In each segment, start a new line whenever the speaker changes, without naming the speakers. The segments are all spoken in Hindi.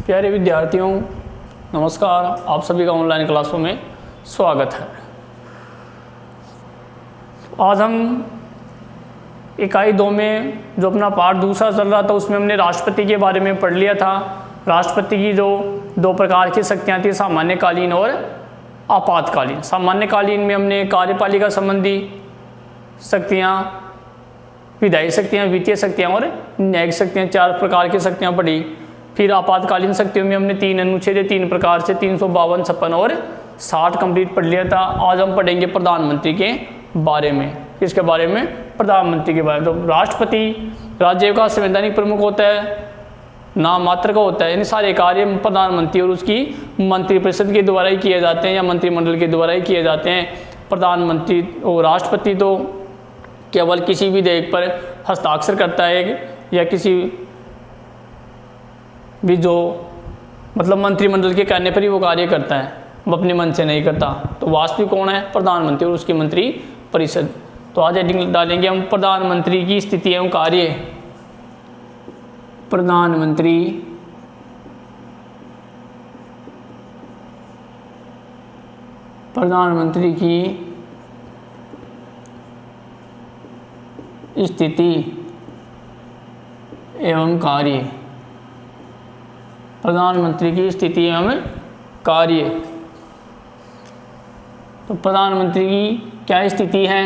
प्यारे विद्यार्थियों, नमस्कार। आप सभी का ऑनलाइन क्लासों में स्वागत है। आज हम इकाई 2 में जो अपना पाठ दूसरा चल रहा था उसमें हमने राष्ट्रपति के बारे में पढ़ लिया था। राष्ट्रपति की जो 2 प्रकार की शक्तियाँ थी, सामान्यकालीन और आपातकालीन। सामान्यकालीन में हमने कार्यपालिका संबंधी शक्तियाँ, विधायी शक्तियाँ, वित्तीय शक्तियाँ और न्यायिक शक्तियाँ, 4 प्रकार की शक्तियाँ पढ़ी। फिर आपातकालीन शक्तियों में हमने 3 अनुच्छेद 3 प्रकार से 352, 56 और 60 कंप्लीट पढ़ लिया था। आज हम पढ़ेंगे प्रधानमंत्री के बारे में। किसके बारे में? प्रधानमंत्री के बारे में। तो राष्ट्रपति राज्य का संवैधानिक प्रमुख होता है, नाम मात्र का होता है, यानी सारे कार्य प्रधानमंत्री और उसकी मंत्रिपरिषद के द्वारा ही किए जाते हैं या मंत्रिमंडल के द्वारा ही किए जाते हैं। प्रधानमंत्री और राष्ट्रपति तो केवल किसी विधेयक पर हस्ताक्षर करता है या किसी भी जो मतलब मंत्रिमंडल के कहने पर ही वो कार्य करता है, वो अपने मन से नहीं करता। तो वास्तविक कौन है? प्रधानमंत्री और उसकी मंत्री परिषद। तो आज हेडिंग डालेंगे हम प्रधानमंत्री की स्थिति एवं कार्य। प्रधानमंत्री की स्थिति एवं कार्य। प्रधानमंत्री की स्थिति एवं कार्य। तो प्रधानमंत्री की क्या स्थिति है,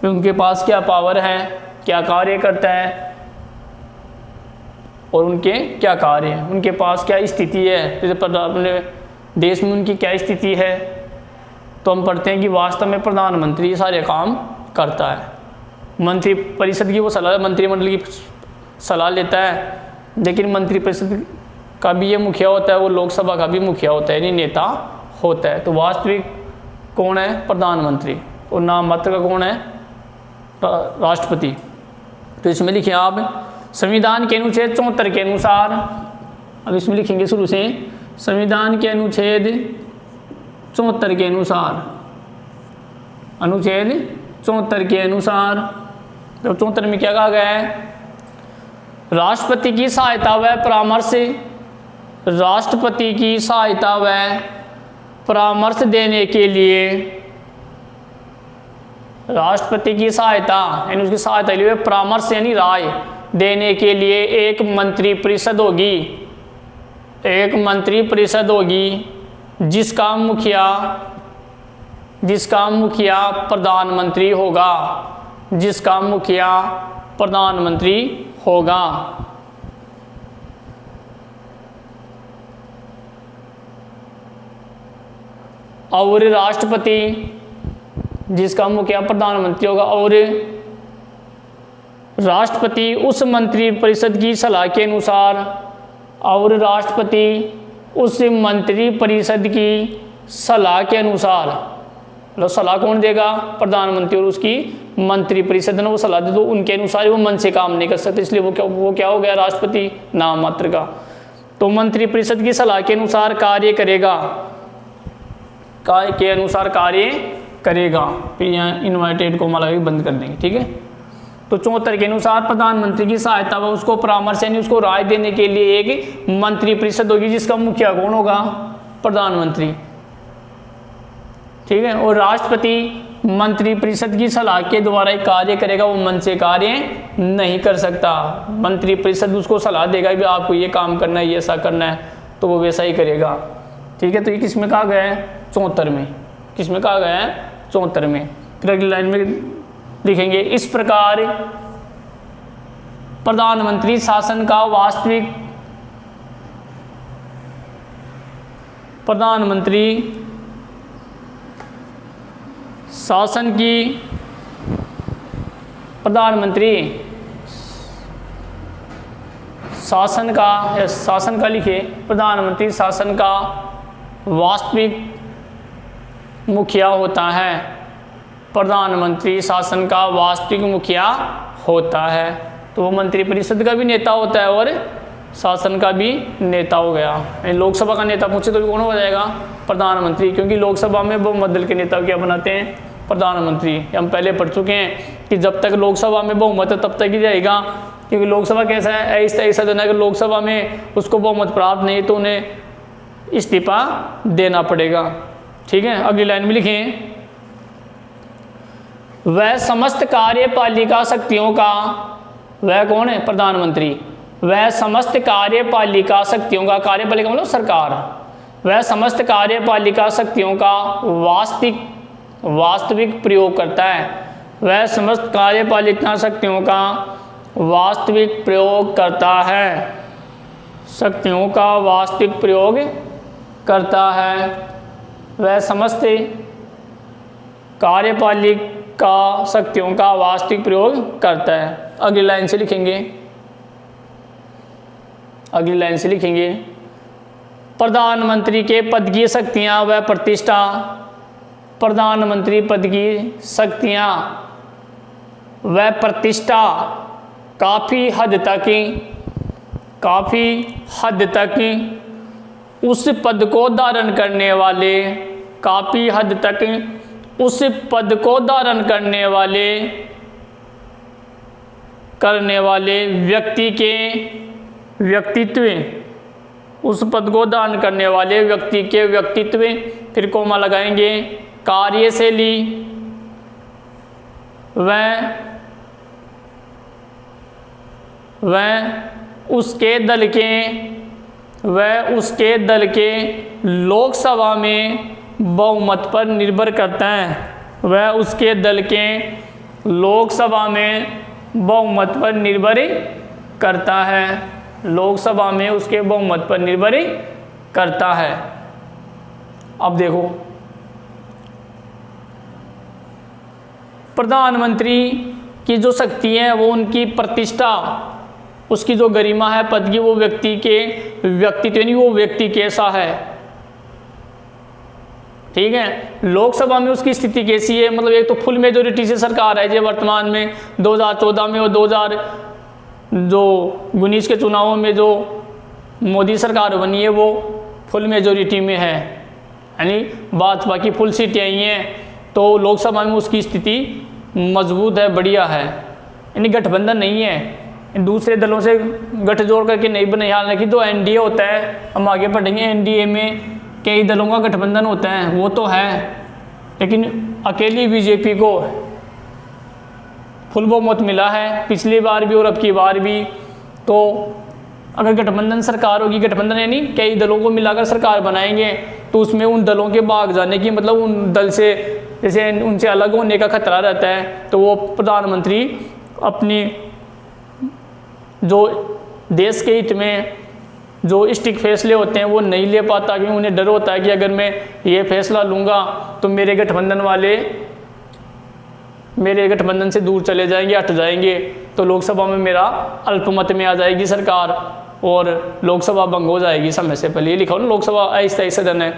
उनके पास क्या पावर है, क्या कार्य करता है और उनके क्या कार्य हैं, उनके पास क्या स्थिति है, जैसे अपने देश में उनकी क्या स्थिति है। तो हम पढ़ते हैं कि वास्तव में प्रधानमंत्री सारे काम करता है। मंत्री परिषद की वो सलाह, मंत्रिमंडल की सलाह लेता है, लेकिन मंत्रिपरिषद का भी ये मुखिया होता है, वो लोकसभा का भी मुखिया होता है, यानी नेता होता है। तो वास्तविक कौन है? प्रधानमंत्री। और नाम मात्र का कौन है? राष्ट्रपति। तो इसमें लिखिए आप संविधान के अनुच्छेद 74 के अनुसार, अब इसमें लिखेंगे शुरू से, संविधान के अनुच्छेद 74 के अनुसार, अनुच्छेद 74 के अनुसार, तो 74 में क्या कहा गया है? राष्ट्रपति की सहायता व परामर्श, राष्ट्रपति की सहायता व परामर्श देने के लिए, राष्ट्रपति की सहायता यानी उसकी सहायता के लिए परामर्श यानी राय देने के लिए एक मंत्रिपरिषद होगी, एक मंत्रिपरिषद होगी जिसका मुखिया प्रधानमंत्री होगा, जिसका मुखिया प्रधानमंत्री होगा। और राष्ट्रपति, जिसका मुखिया प्रधानमंत्री होगा, और राष्ट्रपति उस मंत्रिपरिषद की सलाह के अनुसार, और राष्ट्रपति उस मंत्रिपरिषद की सलाह के अनुसार, मतलब सलाह कौन देगा? प्रधानमंत्री और उसकी मंत्रिपरिषद ने वो सलाह दे, तो उनके अनुसार वो मन से काम नहीं कर सकते, इसलिए वो क्या हो गया? राष्ट्रपति नाम मात्र का। तो मंत्रिपरिषद की सलाह के अनुसार कार्य करेगा, के अनुसार कार्य करेगा। फिर यहाँ इन्वर्टेड को माला भी बंद कर देंगे, ठीक है। तो 74 के अनुसार प्रधानमंत्री की सहायता व उसको परामर्श यानी उसको राय देने के लिए एक मंत्रिपरिषद होगी, जिसका मुखिया कौन होगा? प्रधानमंत्री, ठीक है। और राष्ट्रपति मंत्रिपरिषद की सलाह के द्वारा एक कार्य करेगा, वो मन से कार्य नहीं कर सकता। मंत्रिपरिषद उसको सलाह देगा कि आपको ये काम करना है, ये ऐसा करना है, तो वो वैसा ही करेगा, ठीक है। तो ये किस में कहा गया है? 74 में। किस में कहा गया है? 74 में। फिर अगली लाइन में लिखेंगे, इस प्रकार प्रधानमंत्री शासन का वास्तविक, प्रधानमंत्री शासन की, प्रधानमंत्री शासन का, या शासन का लिखे, प्रधानमंत्री शासन का वास्तविक मुखिया होता है। प्रधानमंत्री शासन का वास्तविक मुखिया होता है। तो वो मंत्रिपरिषद का भी नेता होता है और शासन का भी नेता हो गया। लोकसभा का नेता पूछे तो कौन हो जाएगा? प्रधानमंत्री, क्योंकि लोकसभा में बहुमत दल के नेता क्या बनाते हैं? प्रधानमंत्री। हम पहले पढ़ चुके हैं कि जब तक लोकसभा में बहुमत है तब तक ही रहेगा, क्योंकि लोकसभा कैसा है, अस्थायी सदन है। अगर लोकसभा में उसको बहुमत प्राप्त नहीं तो उन्हें इस्तीफा देना पड़ेगा। ठीक है, अगली लाइन में लिखें, वह समस्त कार्यपालिका शक्तियों का, वह कौन है, प्रधानमंत्री, वह समस्त कार्यपालिका शक्तियों का, कार्यपालिका मतलब सरकार, वह समस्त कार्यपालिका शक्तियों का वास्तविक प्रयोग करता है, वह समस्त कार्यपालिका शक्तियों का वास्तविक प्रयोग करता है, शक्तियों का वास्तविक प्रयोग करता है, वह समस्त कार्यपालिका शक्तियों का वास्तविक प्रयोग करता है। अगली लाइन से लिखेंगे, अगली लाइन से लिखेंगे, प्रधानमंत्री के पद की शक्तियां व प्रतिष्ठा, प्रधानमंत्री पद की शक्तियां व प्रतिष्ठा काफ़ी हद तक उस पद को धारण करने वाले, काफ़ी हद तक उस पद को धारण करने वाले व्यक्ति के व्यक्तित्व, उस पद को धारण करने वाले व्यक्ति के व्यक्तित्व, फिर कोमा लगाएंगे, कार्यशैली उसके दल के लोकसभा में बहुमत पर निर्भर करता है, वह उसके दल के लोकसभा में बहुमत पर निर्भर करता है, लोकसभा में उसके बहुमत पर निर्भर करता है। अब देखो, प्रधानमंत्री की जो शक्ति है वो उनकी प्रतिष्ठा, उसकी जो गरिमा है पद की, वो व्यक्ति के व्यक्तित्व यानी वो व्यक्ति कैसा है। ठीक है, लोकसभा में उसकी स्थिति कैसी है, मतलब एक तो फुल मेजोरिटी से सरकार है जो वर्तमान में 2014 में और 2019 के चुनावों में जो मोदी सरकार बनी है वो फुल मेजोरिटी में है, यानी भाजपा की फुल सीटें आई हैं, तो लोकसभा में उसकी स्थिति मजबूत है, बढ़िया है, यानी गठबंधन नहीं है, दूसरे दलों से गठजोड़ करके नहीं बने। हालांकि जो एनडीए होता है, हम आगे पढ़ेंगे, एनडीए में कई दलों का गठबंधन होता है, वो तो है, लेकिन अकेली बीजेपी को फुल बहुमत मिला है पिछली बार भी और अब की बार भी। तो अगर गठबंधन सरकार होगी, गठबंधन यानी कई दलों को मिलाकर सरकार बनाएंगे, तो उसमें उन दलों के भाग जाने की, मतलब उन दल से जैसे उनसे अलग होने का खतरा रहता है। तो वो प्रधानमंत्री अपनी जो देश के हित में जो स्टिक फैसले होते हैं वो नहीं ले पाता, क्योंकि उन्हें डर होता है कि अगर मैं ये फैसला लूँगा तो मेरे गठबंधन वाले मेरे गठबंधन से दूर चले जाएंगे, हट जाएंगे, तो लोकसभा में मेरा अल्पमत में आ जाएगी सरकार और लोकसभा भंग हो जाएगी समय से पहले। ये लिखा हो ना, लोकसभा अस्थायी सदन है,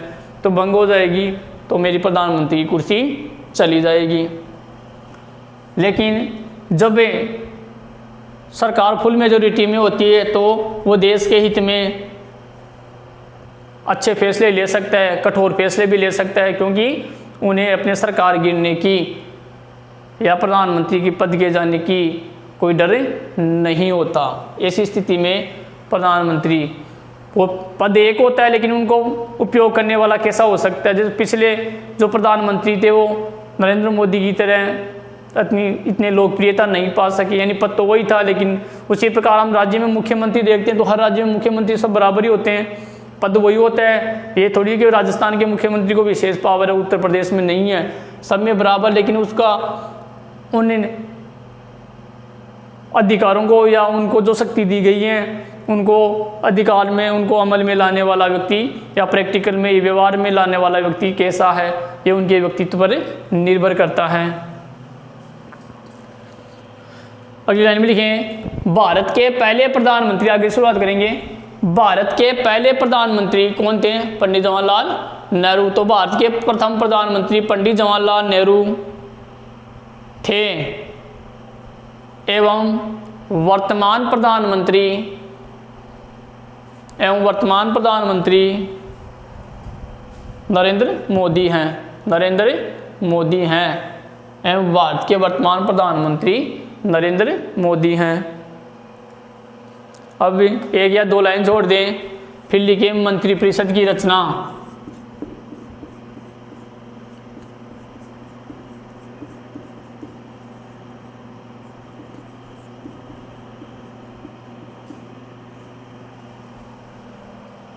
तो भंग हो जाएगी तो मेरी प्रधानमंत्री की कुर्सी चली जाएगी। लेकिन जब सरकार फुल मेजोरिटी में होती है तो वो देश के हित में अच्छे फैसले ले सकता है, कठोर फैसले भी ले सकता है, क्योंकि उन्हें अपने सरकार गिरने की या प्रधानमंत्री की पद के जाने की कोई डर नहीं होता। ऐसी स्थिति में प्रधानमंत्री, वो पद एक होता है लेकिन उनको उपयोग करने वाला कैसा हो सकता है। जैसे पिछले जो प्रधानमंत्री थे वो नरेंद्र मोदी की तरह इतने लोकप्रियता नहीं पा सके, यानी पद तो वही था, लेकिन उसी प्रकार हम राज्य में मुख्यमंत्री देखते हैं तो हर राज्य में मुख्यमंत्री सब बराबर ही होते हैं, पद वही होता है। ये थोड़ी कि राजस्थान के मुख्यमंत्री को विशेष पावर है, उत्तर प्रदेश में नहीं है, सब में बराबर, लेकिन उसका उन अधिकारों को या उनको जो शक्ति दी गई है उनको अधिकार में, उनको अमल में लाने वाला व्यक्ति या प्रैक्टिकल में व्यवहार में लाने वाला व्यक्ति कैसा है, ये उनके व्यक्तित्व पर निर्भर करता है। अगली लाइन में लिखें, भारत के पहले प्रधानमंत्री, आगे शुरुआत करेंगे। भारत के पहले प्रधानमंत्री कौन थे? पंडित जवाहरलाल नेहरू। तो भारत के प्रथम प्रधानमंत्री पंडित जवाहरलाल नेहरू थे एवं वर्तमान प्रधानमंत्री नरेंद्र मोदी हैं। एवं भारत के वर्तमान प्रधानमंत्री नरेंद्र मोदी हैं। अब एक या दो लाइन छोड़ दें, फिर लिखे मंत्रिपरिषद की रचना।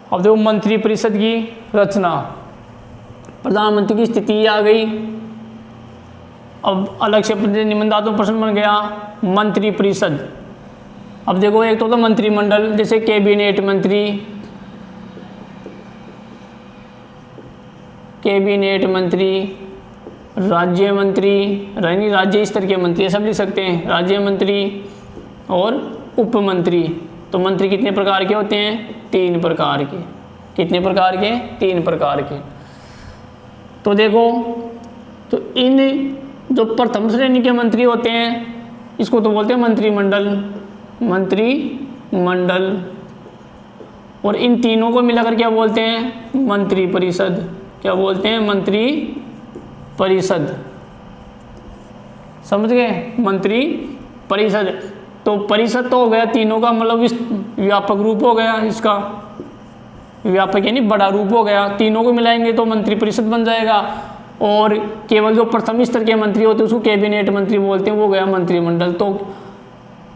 अब देखो मंत्रिपरिषद की रचना, प्रधानमंत्री की स्थिति आ गई। अब अलग से निबंधात्मक प्रश्न बन गया मंत्रिपरिषद। अब देखो एक तो मंत्रिमंडल, जैसे कैबिनेट मंत्री, कैबिनेट मंत्री, राज्य मंत्री, यानी राज्य स्तर के मंत्री सब लिख सकते हैं, राज्य मंत्री और उप मंत्री। तो मंत्री कितने प्रकार के होते हैं? 3 प्रकार के। कितने प्रकार के? 3 प्रकार के। तो देखो, तो इन जो प्रथम श्रेणी के मंत्री होते हैं इसको तो बोलते हैं मंत्रिमंडल, मंत्रिमंडल। और इन तीनों को मिलाकर क्या बोलते हैं? मंत्रिपरिषद। क्या बोलते हैं? मंत्रिपरिषद। समझ गए? मंत्रिपरिषद। तो परिषद तो हो गया तीनों का, मतलब व्यापक रूप हो गया इसका, व्यापक यानी बड़ा रूप हो गया। तीनों को मिलाएंगे तो मंत्रिपरिषद बन जाएगा। और केवल जो प्रथम स्तर के मंत्री होते हैं उसको कैबिनेट मंत्री बोलते हैं, वो गया मंत्रिमंडल। तो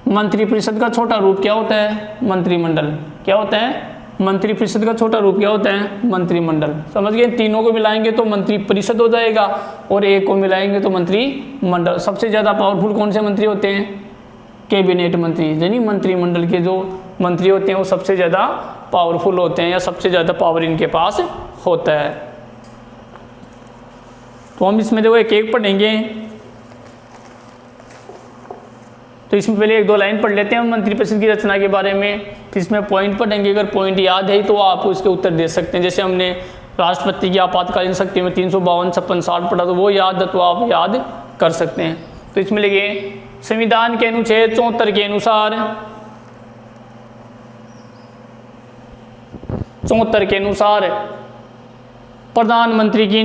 मंत्रिपरिषद का छोटा रूप क्या होता है? मंत्रिमंडल। क्या होता है? मंत्रिपरिषद का छोटा रूप क्या होता है? मंत्रिमंडल। समझ गए? तीनों को मिलाएंगे तो मंत्रिपरिषद हो जाएगा और एक को मिलाएंगे तो मंत्रिमंडल। सबसे ज़्यादा पावरफुल कौन से मंत्री होते हैं? कैबिनेट मंत्री, यानी मंत्रिमंडल के जो मंत्री होते हैं वो सबसे ज़्यादा पावरफुल होते हैं या सबसे ज़्यादा पावर इनके पास होता है। तो हम इसमें देखो एक एक पढ़ेंगे। तो इसमें पहले 1-2 लाइन पढ़ लेते हैं हम मंत्रिपरिषद की रचना के बारे में, फिर इसमें पॉइंट पढ़ेंगे। अगर पॉइंट याद है तो आप उसके उत्तर दे सकते हैं। जैसे हमने राष्ट्रपति की आपातकालीन शक्ति में 352, 56, 60 पढ़ा, तो वो याद है तो आप याद कर सकते हैं। तो इसमें लिखिए संविधान के अनुच्छेद 74 के अनुसार, 74 के अनुसार प्रधानमंत्री की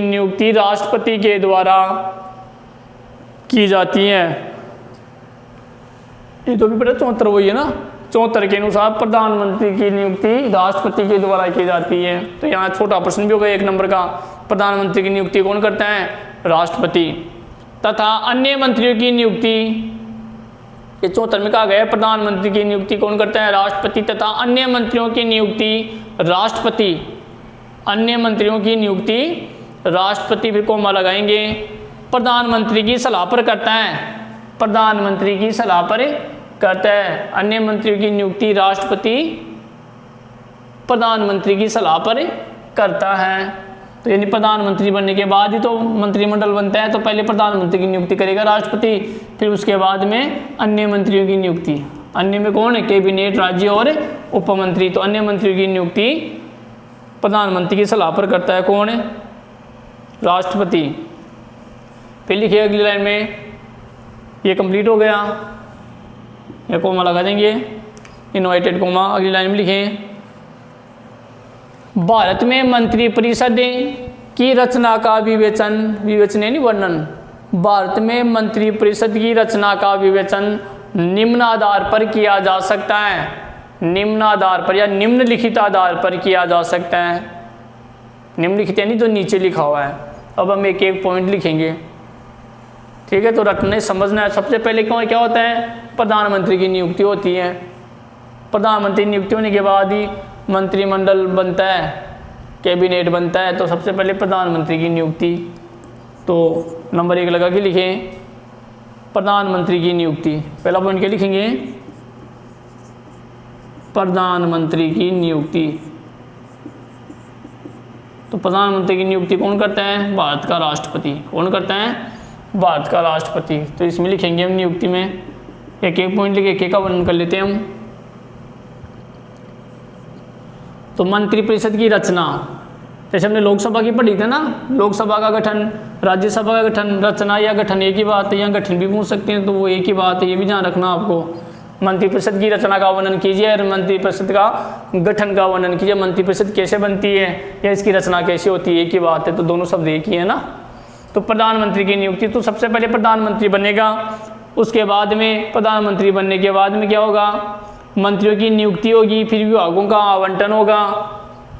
नियुक्ति राष्ट्रपति के द्वारा की जाती है। ये तो भी पता 74 वही है ना। 74 के अनुसार प्रधानमंत्री की नियुक्ति राष्ट्रपति के द्वारा की जाती है। तो यहाँ छोटा प्रश्न भी होगा 1 नंबर का। प्रधानमंत्री की नियुक्ति कौन करता है? राष्ट्रपति। तथा अन्य मंत्रियों की नियुक्ति, ये 74 में कहा गया है प्रधानमंत्री की नियुक्ति कौन करता है? राष्ट्रपति। तथा अन्य मंत्रियों की नियुक्ति राष्ट्रपति, अन्य मंत्रियों की नियुक्ति राष्ट्रपति, फिर कोमा लगाएंगे, प्रधानमंत्री की सलाह पर करता है। प्रधानमंत्री की सलाह पर करता है। अन्य मंत्रियों की नियुक्ति राष्ट्रपति प्रधानमंत्री की सलाह पर करता है। तो यानी प्रधानमंत्री बनने के बाद ही तो मंत्रिमंडल बनता है। तो पहले प्रधानमंत्री की नियुक्ति करेगा राष्ट्रपति, फिर उसके बाद में अन्य मंत्रियों की नियुक्ति। अन्य में कौन है? कैबिनेट, राज्य और उपमंत्री। तो अन्य मंत्रियों की नियुक्ति प्रधानमंत्री की सलाह पर करता है। कौन है? राष्ट्रपति। फिर लिखिए अगली लाइन में, ये कंप्लीट हो गया, ये कोमा लगा देंगे, इनवर्टेड कोमा। अगली लाइन में लिखें भारत में मंत्रिपरिषद की रचना का विवेचन यानी वर्णन। भारत में मंत्रिपरिषद की रचना का विवेचन निम्न आधार पर किया जा सकता है। निम्न आधार पर या निम्नलिखित आधार पर किया जा सकता है। निम्नलिखित यानी जो नीचे लिखा हुआ है। अब हम एक एक पॉइंट लिखेंगे, ठीक है? तो रटने समझना है। सबसे पहले क्या होता है? प्रधानमंत्री की नियुक्ति होती है। प्रधानमंत्री नियुक्ति होने के बाद ही मंत्रिमंडल बनता है, कैबिनेट बनता है। तो सबसे पहले प्रधानमंत्री की नियुक्ति, तो नंबर 1 लगा के लिखें प्रधानमंत्री की नियुक्ति। पहला पॉइंट क्या लिखेंगे? प्रधानमंत्री की नियुक्ति। तो प्रधानमंत्री की नियुक्ति कौन करता है? भारत का राष्ट्रपति। कौन करता है? भारत का राष्ट्रपति। तो इसमें लिखेंगे हम नियुक्ति में एक एक पॉइंट लिखे, एक का वर्णन कर लेते हैं हम। तो मंत्रिपरिषद की रचना, जैसे हमने लोकसभा की पढ़ी थी ना, लोकसभा का गठन, राज्यसभा का गठन, रचना या गठन एक ही बात है, या गठन भी पूछ सकते हैं तो वो एक ही बात है, ये भी ध्यान रखना आपको। मंत्रिपरिषद की रचना का वर्णन कीजिए और मंत्रिपरिषद का गठन का वर्णन कीजिए। मंत्रिपरिषद कैसे बनती है या इसकी रचना कैसे होती है, एक ही बात है, तो दोनों शब्द एक ही है ना। तो प्रधानमंत्री की नियुक्ति, तो सबसे पहले प्रधानमंत्री बनेगा उसके बाद में प्रधानमंत्री बनने के बाद में क्या होगा, मंत्रियों की नियुक्ति होगी, फिर विभागों का आवंटन होगा,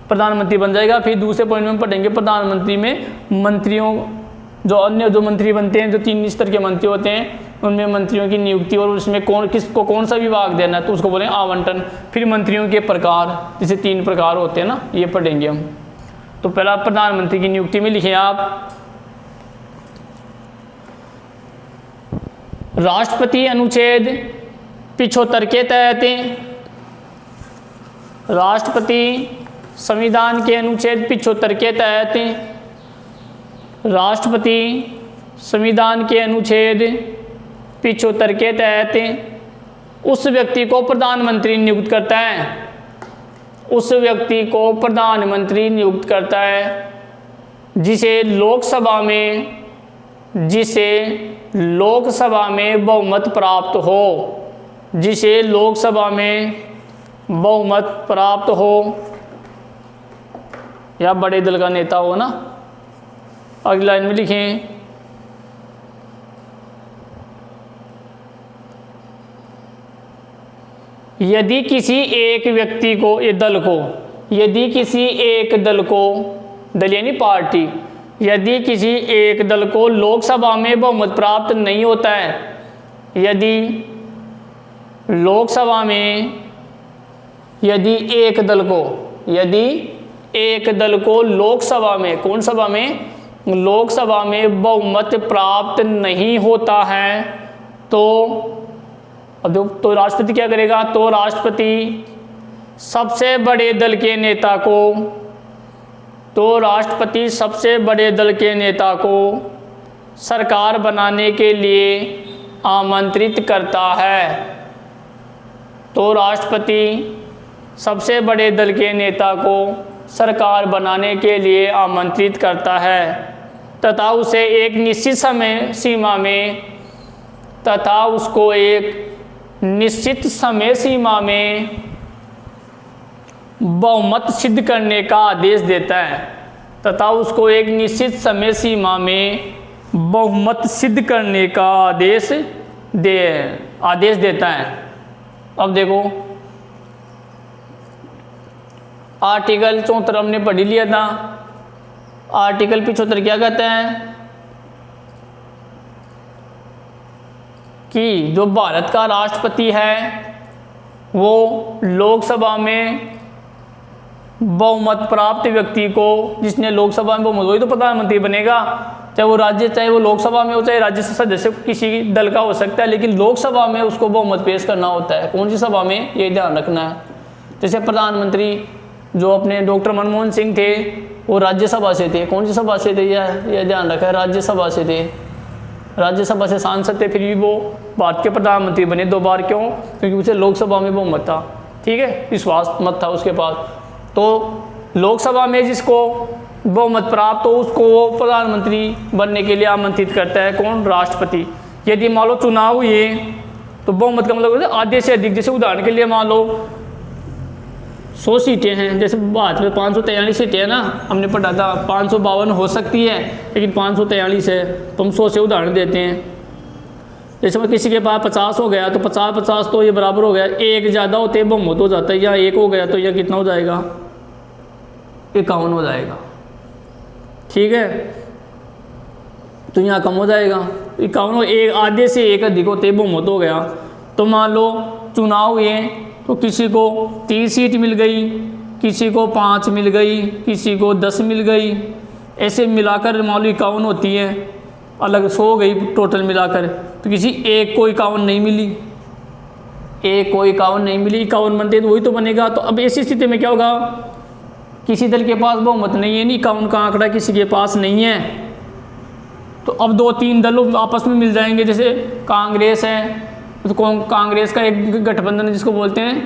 प्रधानमंत्री बन जाएगा। फिर दूसरे पॉइंट में पढ़ेंगे प्रधानमंत्री में मंत्रियों जो अन्य जो मंत्री बनते हैं, जो 3 स्तर के मंत्री होते हैं, उनमें मंत्रियों की नियुक्ति और उसमें किसको कौन सा विभाग देना है तो उसको बोलें आवंटन। फिर मंत्रियों के प्रकार, जैसे 3 प्रकार होते हैं ना, ये पढ़ेंगे हम। तो पहला प्रधानमंत्री की नियुक्ति में लिखिए आप, राष्ट्रपति अनुच्छेद 75 के तहत, राष्ट्रपति संविधान के अनुच्छेद 75 के तहत, राष्ट्रपति संविधान के अनुच्छेद 75 के तहत उस व्यक्ति को प्रधानमंत्री नियुक्त करता है, उस व्यक्ति को प्रधानमंत्री नियुक्त करता है जिसे लोकसभा में बहुमत प्राप्त हो, जिसे लोकसभा में बहुमत प्राप्त हो या बड़े दल का नेता हो ना। अगली लाइन में लिखें, यदि किसी एक व्यक्ति को, ये दल को, यदि किसी एक दल को, दल यानी पार्टी, यदि किसी एक दल को लोकसभा में बहुमत प्राप्त नहीं होता है, यदि लोकसभा में, यदि एक दल को लोकसभा में, कौन सभा में, लोकसभा में बहुमत प्राप्त नहीं होता है तो अब राष्ट्रपति क्या करेगा, तो राष्ट्रपति सबसे बड़े दल के नेता को, तो राष्ट्रपति सबसे बड़े दल के नेता को सरकार बनाने के लिए आमंत्रित करता है, तो राष्ट्रपति सबसे बड़े दल के नेता को सरकार बनाने के लिए आमंत्रित करता है तथा उसे एक निश्चित समय सीमा में, तथा उसको एक निश्चित समय सीमा में बहुमत सिद्ध करने का आदेश देता है, तथा उसको एक निश्चित समय सीमा में बहुमत सिद्ध करने का आदेश देता है। अब देखो आर्टिकल 74 हमने पढ़ लिया था। आर्टिकल 75 क्या कहता है कि जो भारत का राष्ट्रपति है वो लोकसभा में बहुमत प्राप्त व्यक्ति को, जिसने लोकसभा में बहुमत, वही तो प्रधानमंत्री बनेगा, चाहे वो लोकसभा में हो चाहे राज्यसभा सदस्य किसी दल का हो सकता है, लेकिन लोकसभा में उसको बहुमत पेश करना होता है। कौन सी सभा में, ये ध्यान रखना है। जैसे प्रधानमंत्री जो अपने डॉक्टर मनमोहन सिंह थे वो राज्यसभा से थे, कौन सी सभा से थे, यह ध्यान रखा है, राज्यसभा से थे, राज्यसभा से सांसद थे, फिर भी वो भारत के प्रधानमंत्री बने 2 बार। क्यों? क्योंकि उसे लोकसभा में बहुमत था, ठीक है, विश्वास मत था उसके पास। तो लोकसभा में जिसको बहुमत प्राप्त हो उसको वो प्रधानमंत्री बनने के लिए आमंत्रित करता है, कौन, राष्ट्रपति। यदि मान लो चुनाव हुए तो बहुमत का मतलब आधे से अधिक, जैसे उदाहरण के लिए मान लो 100 सीटें हैं, जैसे भारत में 543 सीटें हैं ना, हमने पढ़ा था 552 हो सकती है लेकिन 543 है, तो हम 100 से उदाहरण देते हैं। जैसे किसी के पास 50 हो गया तो 50-50 तो ये बराबर हो गया, एक ज़्यादा होते हैं बहुमत हो जाता है, या 1 हो गया तो यह कितना हो जाएगा, 51 हो जाएगा, ठीक है, तो यहाँ कम हो जाएगा 51, एक आधे से एक अधिक होते बहुमत हो गया। तो मान लो चुनाव हुए तो किसी को 30 सीट मिल गई, किसी को 5 मिल गई, किसी को 10 मिल गई, ऐसे मिलाकर मान लो 51 होती है, अलग 100 हो गई टोटल मिलाकर। तो किसी एक को 51 नहीं मिली, एक को 51 नहीं मिली, 51 बनते तो वही तो बनेगा। तो अब ऐसी स्थिति में क्या होगा, किसी दल के पास बहुमत नहीं है, नहीं 51 का आंकड़ा किसी के पास नहीं है, तो अब 2-3 दल आपस में मिल जाएंगे। जैसे कांग्रेस है तो कांग्रेस का एक गठबंधन जिसको बोलते हैं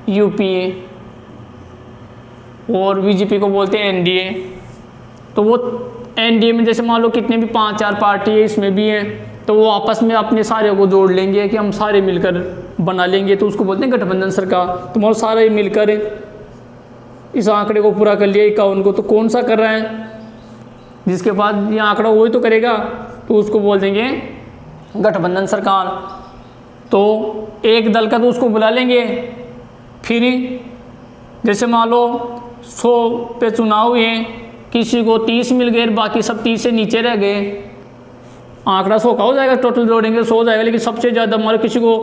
यूपीए, और बीजेपी को बोलते हैं एनडीए। तो वो एनडीए में जैसे मान लो कितने भी 5-4 पार्टी है, इसमें भी हैं, तो वो आपस में अपने सारे को जोड़ लेंगे कि हम सारे मिलकर बना लेंगे, तो उसको बोलते हैं गठबंधन सरकार। तो मान लो सारे मिलकर इस आंकड़े को पूरा कर लिया 51 को, तो कौन सा कर रहा है, जिसके पास ये आंकड़ा वही तो करेगा, तो उसको बोल देंगे गठबंधन सरकार, तो एक दल का तो उसको बुला लेंगे, फिर जैसे मान लो 100 पे चुनाव हुए, किसी को 30 मिल गए, बाकी सब 30 से नीचे रह गए, आंकड़ा 100 का हो जाएगा, टोटल जोड़ेंगे 100 हो जाएगा। लेकिन सबसे ज़्यादा मान लो किसी को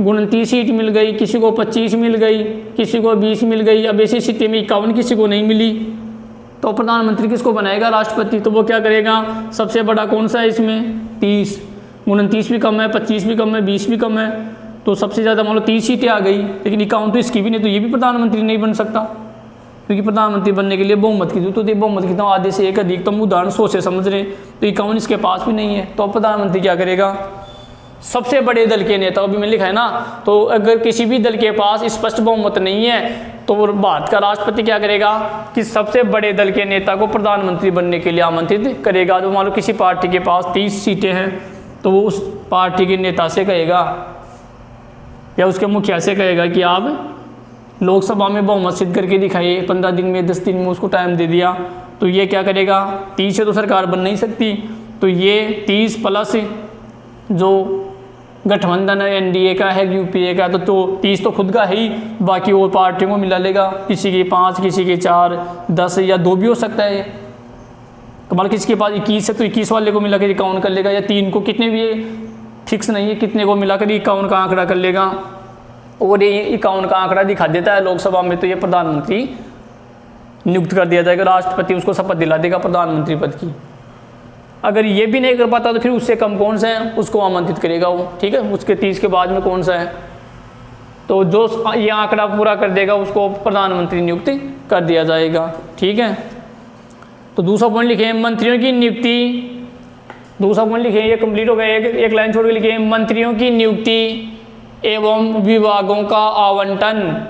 29 सीट मिल गई, किसी को 25 मिल गई, किसी को 20 मिल गई, अब ऐसी स्थिति में 51 किसी को नहीं मिली, तो प्रधानमंत्री किसको बनाएगा? राष्ट्रपति। तो वो क्या करेगा? सबसे बड़ा कौन सा है इसमें? 30, 29 भी कम है, 25 भी कम है, 20 भी कम है, तो सबसे ज़्यादा मान लो 30 सीटें आ गई, लेकिन 51 तो इसकी भी नहीं, तो ये भी प्रधानमंत्री नहीं बन सकता, क्योंकि प्रधानमंत्री बनने के लिए बहुमत की जरूरत होती है। बहुमत कितना? आधे से एक अधिकतम, उदाहरण 100 से समझ रहे, तो 51 इसके पास भी नहीं है, तो प्रधानमंत्री क्या करेगा? सबसे बड़े दल के नेता, अभी मैंने लिखा है ना, तो अगर किसी भी दल के पास स्पष्ट बहुमत नहीं है तो भारत का राष्ट्रपति क्या करेगा कि सबसे बड़े दल के नेता को प्रधानमंत्री बनने के लिए आमंत्रित करेगा। जो मान लो किसी पार्टी के पास 30 सीटें हैं, तो वो उस पार्टी के नेता से कहेगा या उसके मुखिया से कहेगा कि आप लोकसभा में बहुमत सिद्ध करके दिखाइए, 15 दिन में, 10 दिन में उसको टाइम दे दिया, तो ये क्या करेगा? 30 से तो सरकार बन नहीं सकती, तो ये 30 प्लस जो गठबंधन है एनडीए का है, यूपीए का, तो 30 तो खुद का है ही, बाकी और पार्टियों को मिला लेगा, किसी के 5, किसी के 4, 10 या 2 भी हो सकता है। तो मान किसी के पास 21 है तो 21 वाले को मिलाकर 51 कर लेगा, या 3 को, कितने भी फिक्स नहीं है, कितने को मिलाकर 51 का आंकड़ा कर लेगा, और ये 51 का आंकड़ा दिखा देता है लोकसभा में, तो ये प्रधानमंत्री नियुक्त कर दिया जाएगा, राष्ट्रपति उसको शपथ दिला देगा प्रधानमंत्री पद की। अगर ये भी नहीं कर पाता तो फिर उससे कम कौन सा है उसको आमंत्रित करेगा वो, ठीक है, उसके 30 के बाद में कौन सा है, तो जो ये आंकड़ा पूरा कर देगा उसको प्रधानमंत्री नियुक्त कर दिया जाएगा, ठीक है। तो दूसरा पॉइंट लिखे मंत्रियों की नियुक्ति, दूसरा पॉइंट लिखे, ये कंप्लीट हो गया, एक लाइन छोड़ के लिखे मंत्रियों की नियुक्ति एवं विभागों का आवंटन,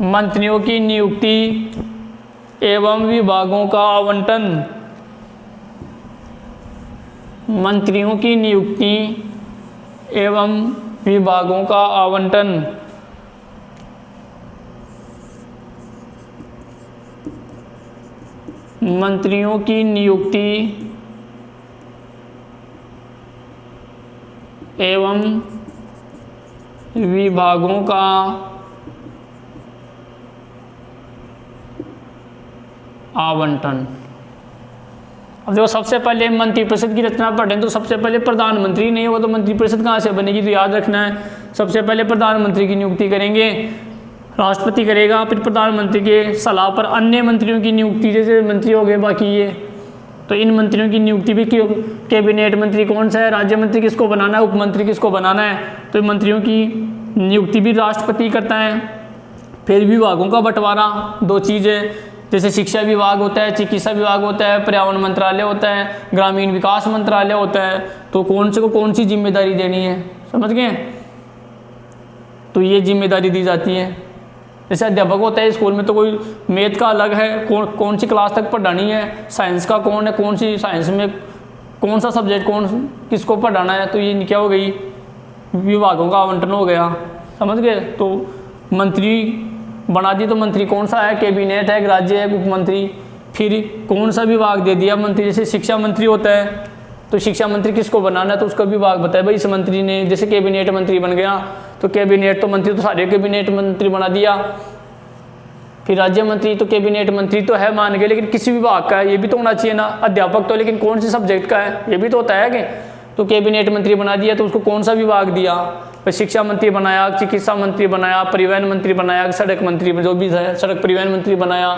मंत्रियों की नियुक्ति एवं विभागों का आवंटन, मंत्रियों की नियुक्ति एवं विभागों का आवंटन, मंत्रियों की नियुक्ति एवं विभागों का आवंटन। अब देखो सबसे पहले मंत्रिपरिषद की रचना पढ़ें तो सबसे पहले प्रधानमंत्री नहीं होगा तो मंत्रिपरिषद कहाँ से बनेगी, तो याद रखना है सबसे पहले प्रधानमंत्री की नियुक्ति करेंगे, राष्ट्रपति करेगा, फिर प्रधानमंत्री के सलाह पर अन्य मंत्रियों की नियुक्ति, जैसे मंत्री हो गए बाकी ये, तो इन मंत्रियों की नियुक्ति भी कैबिनेट मंत्री कौन सा है, राज्य मंत्री किसको बनाना है, उप मंत्री किसको बनाना है, तो मंत्रियों की नियुक्ति भी राष्ट्रपति करता है। फिर विभागों का बंटवारा, 2 चीज़ें, जैसे शिक्षा विभाग होता है, चिकित्सा विभाग होता है, पर्यावरण मंत्रालय होता है, ग्रामीण विकास मंत्रालय होता है, तो कौन से को कौन सी जिम्मेदारी देनी है, समझ गए, तो ये जिम्मेदारी दी जाती है। जैसे अध्यापक होता है स्कूल में, तो कोई मैथ का अलग है, कौन सी क्लास तक पढ़ानी है, साइंस का कौन है, कौन सी साइंस में कौन सा सब्जेक्ट किसको पढ़ाना है, तो ये क्या हो गई, विभागों का आवंटन हो गया, समझ गए। तो मंत्री बना दी, तो मंत्री कौन सा है, कैबिनेट है, राज्य है, मुख्यमंत्री, फिर कौन सा विभाग दे दिया मंत्री, जैसे शिक्षा मंत्री होता है तो शिक्षा मंत्री किसको बनाना है, तो उसका विभाग बताया भाई इस मंत्री ने, जैसे कैबिनेट मंत्री बन गया तो कैबिनेट तो मंत्री तो सारे कैबिनेट मंत्री बना दिया, फिर राज्य मंत्री तो कैबिनेट मंत्री तो है मान गए, लेकिन किसी विभाग का है ये भी तो होना चाहिए ना, अध्यापक तो लेकिन कौन से सब्जेक्ट का है ये भी तो होता है कि, तो कैबिनेट मंत्री बना दिया तो उसको कौन सा विभाग दिया, फिर शिक्षा मंत्री बनाया, चिकित्सा मंत्री बनाया, परिवहन मंत्री बनाया, सड़क मंत्री जो भी है सड़क परिवहन मंत्री बनाया,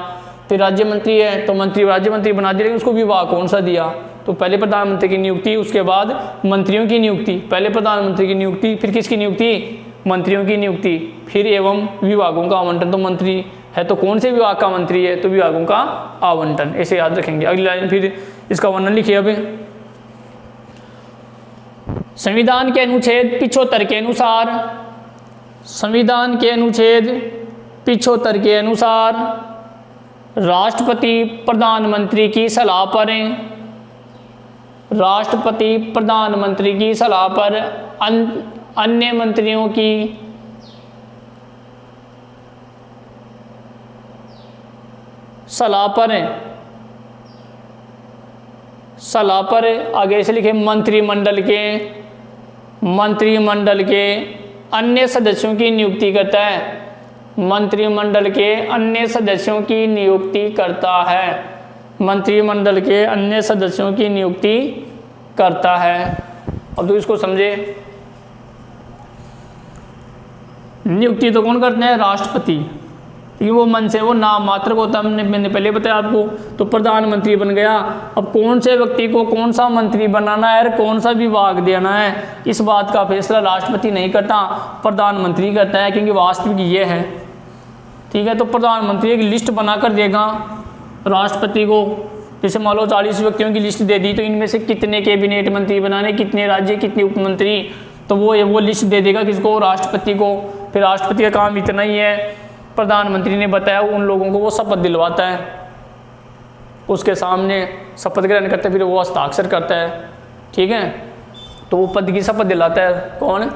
फिर राज्य मंत्री है तो मंत्री राज्य मंत्री बना दिया, लेकिन उसको विभाग कौन सा दिया, तो पहले प्रधानमंत्री की नियुक्ति, उसके बाद मंत्रियों की नियुक्ति, पहले प्रधानमंत्री की नियुक्ति, फिर किसकी नियुक्ति, मंत्रियों की नियुक्ति, फिर एवं विभागों का आवंटन, तो मंत्री है तो कौन से विभाग का मंत्री है, तो विभागों का आवंटन, ऐसे याद रखेंगे। अगली लाइन फिर इसका वर्णन लिखिए। अब संविधान के अनुच्छेद 75 के अनुसार, संविधान के अनुच्छेद 75 के अनुसार राष्ट्रपति प्रधानमंत्री की सलाह पर, राष्ट्रपति प्रधानमंत्री की सलाह पर अन्य मंत्रियों की सलाह पर आगे से लिखे मंत्रिमंडल के मंत्रिमंडल के अन्य सदस्यों की नियुक्ति करता है। मंत्रिमंडल के अन्य सदस्यों की नियुक्ति करता है। मंत्रिमंडल के अन्य सदस्यों की नियुक्ति करता है। अब तो इसको समझे। नियुक्ति तो कौन करते हैं? राष्ट्रपति। क्योंकि वो मन से वो नाम मात्र को होता है, मैंने पहले बताया आपको। तो प्रधानमंत्री बन गया। अब कौन से व्यक्ति को कौन सा मंत्री बनाना है और कौन सा विभाग देना है, इस बात का फैसला राष्ट्रपति नहीं करता, प्रधानमंत्री करता है। क्योंकि वास्तविक ये है, ठीक है। तो प्रधानमंत्री एक लिस्ट बनाकर देगा राष्ट्रपति को। जैसे मान लो 40 व्यक्तियों की लिस्ट दे दी, तो इनमें से कितने कैबिनेट मंत्री बनाने, कितने राज्य, कितने उपमंत्री, तो वो लिस्ट दे देगा किसको? राष्ट्रपति को। फिर राष्ट्रपति का काम इतना ही है, प्रधानमंत्री ने बताया उन लोगों को वो शपथ दिलवाता है, उसके सामने शपथ ग्रहण करते, फिर वो हस्ताक्षर करता है, ठीक है। तो वो पद की शपथ दिलाता है कौन?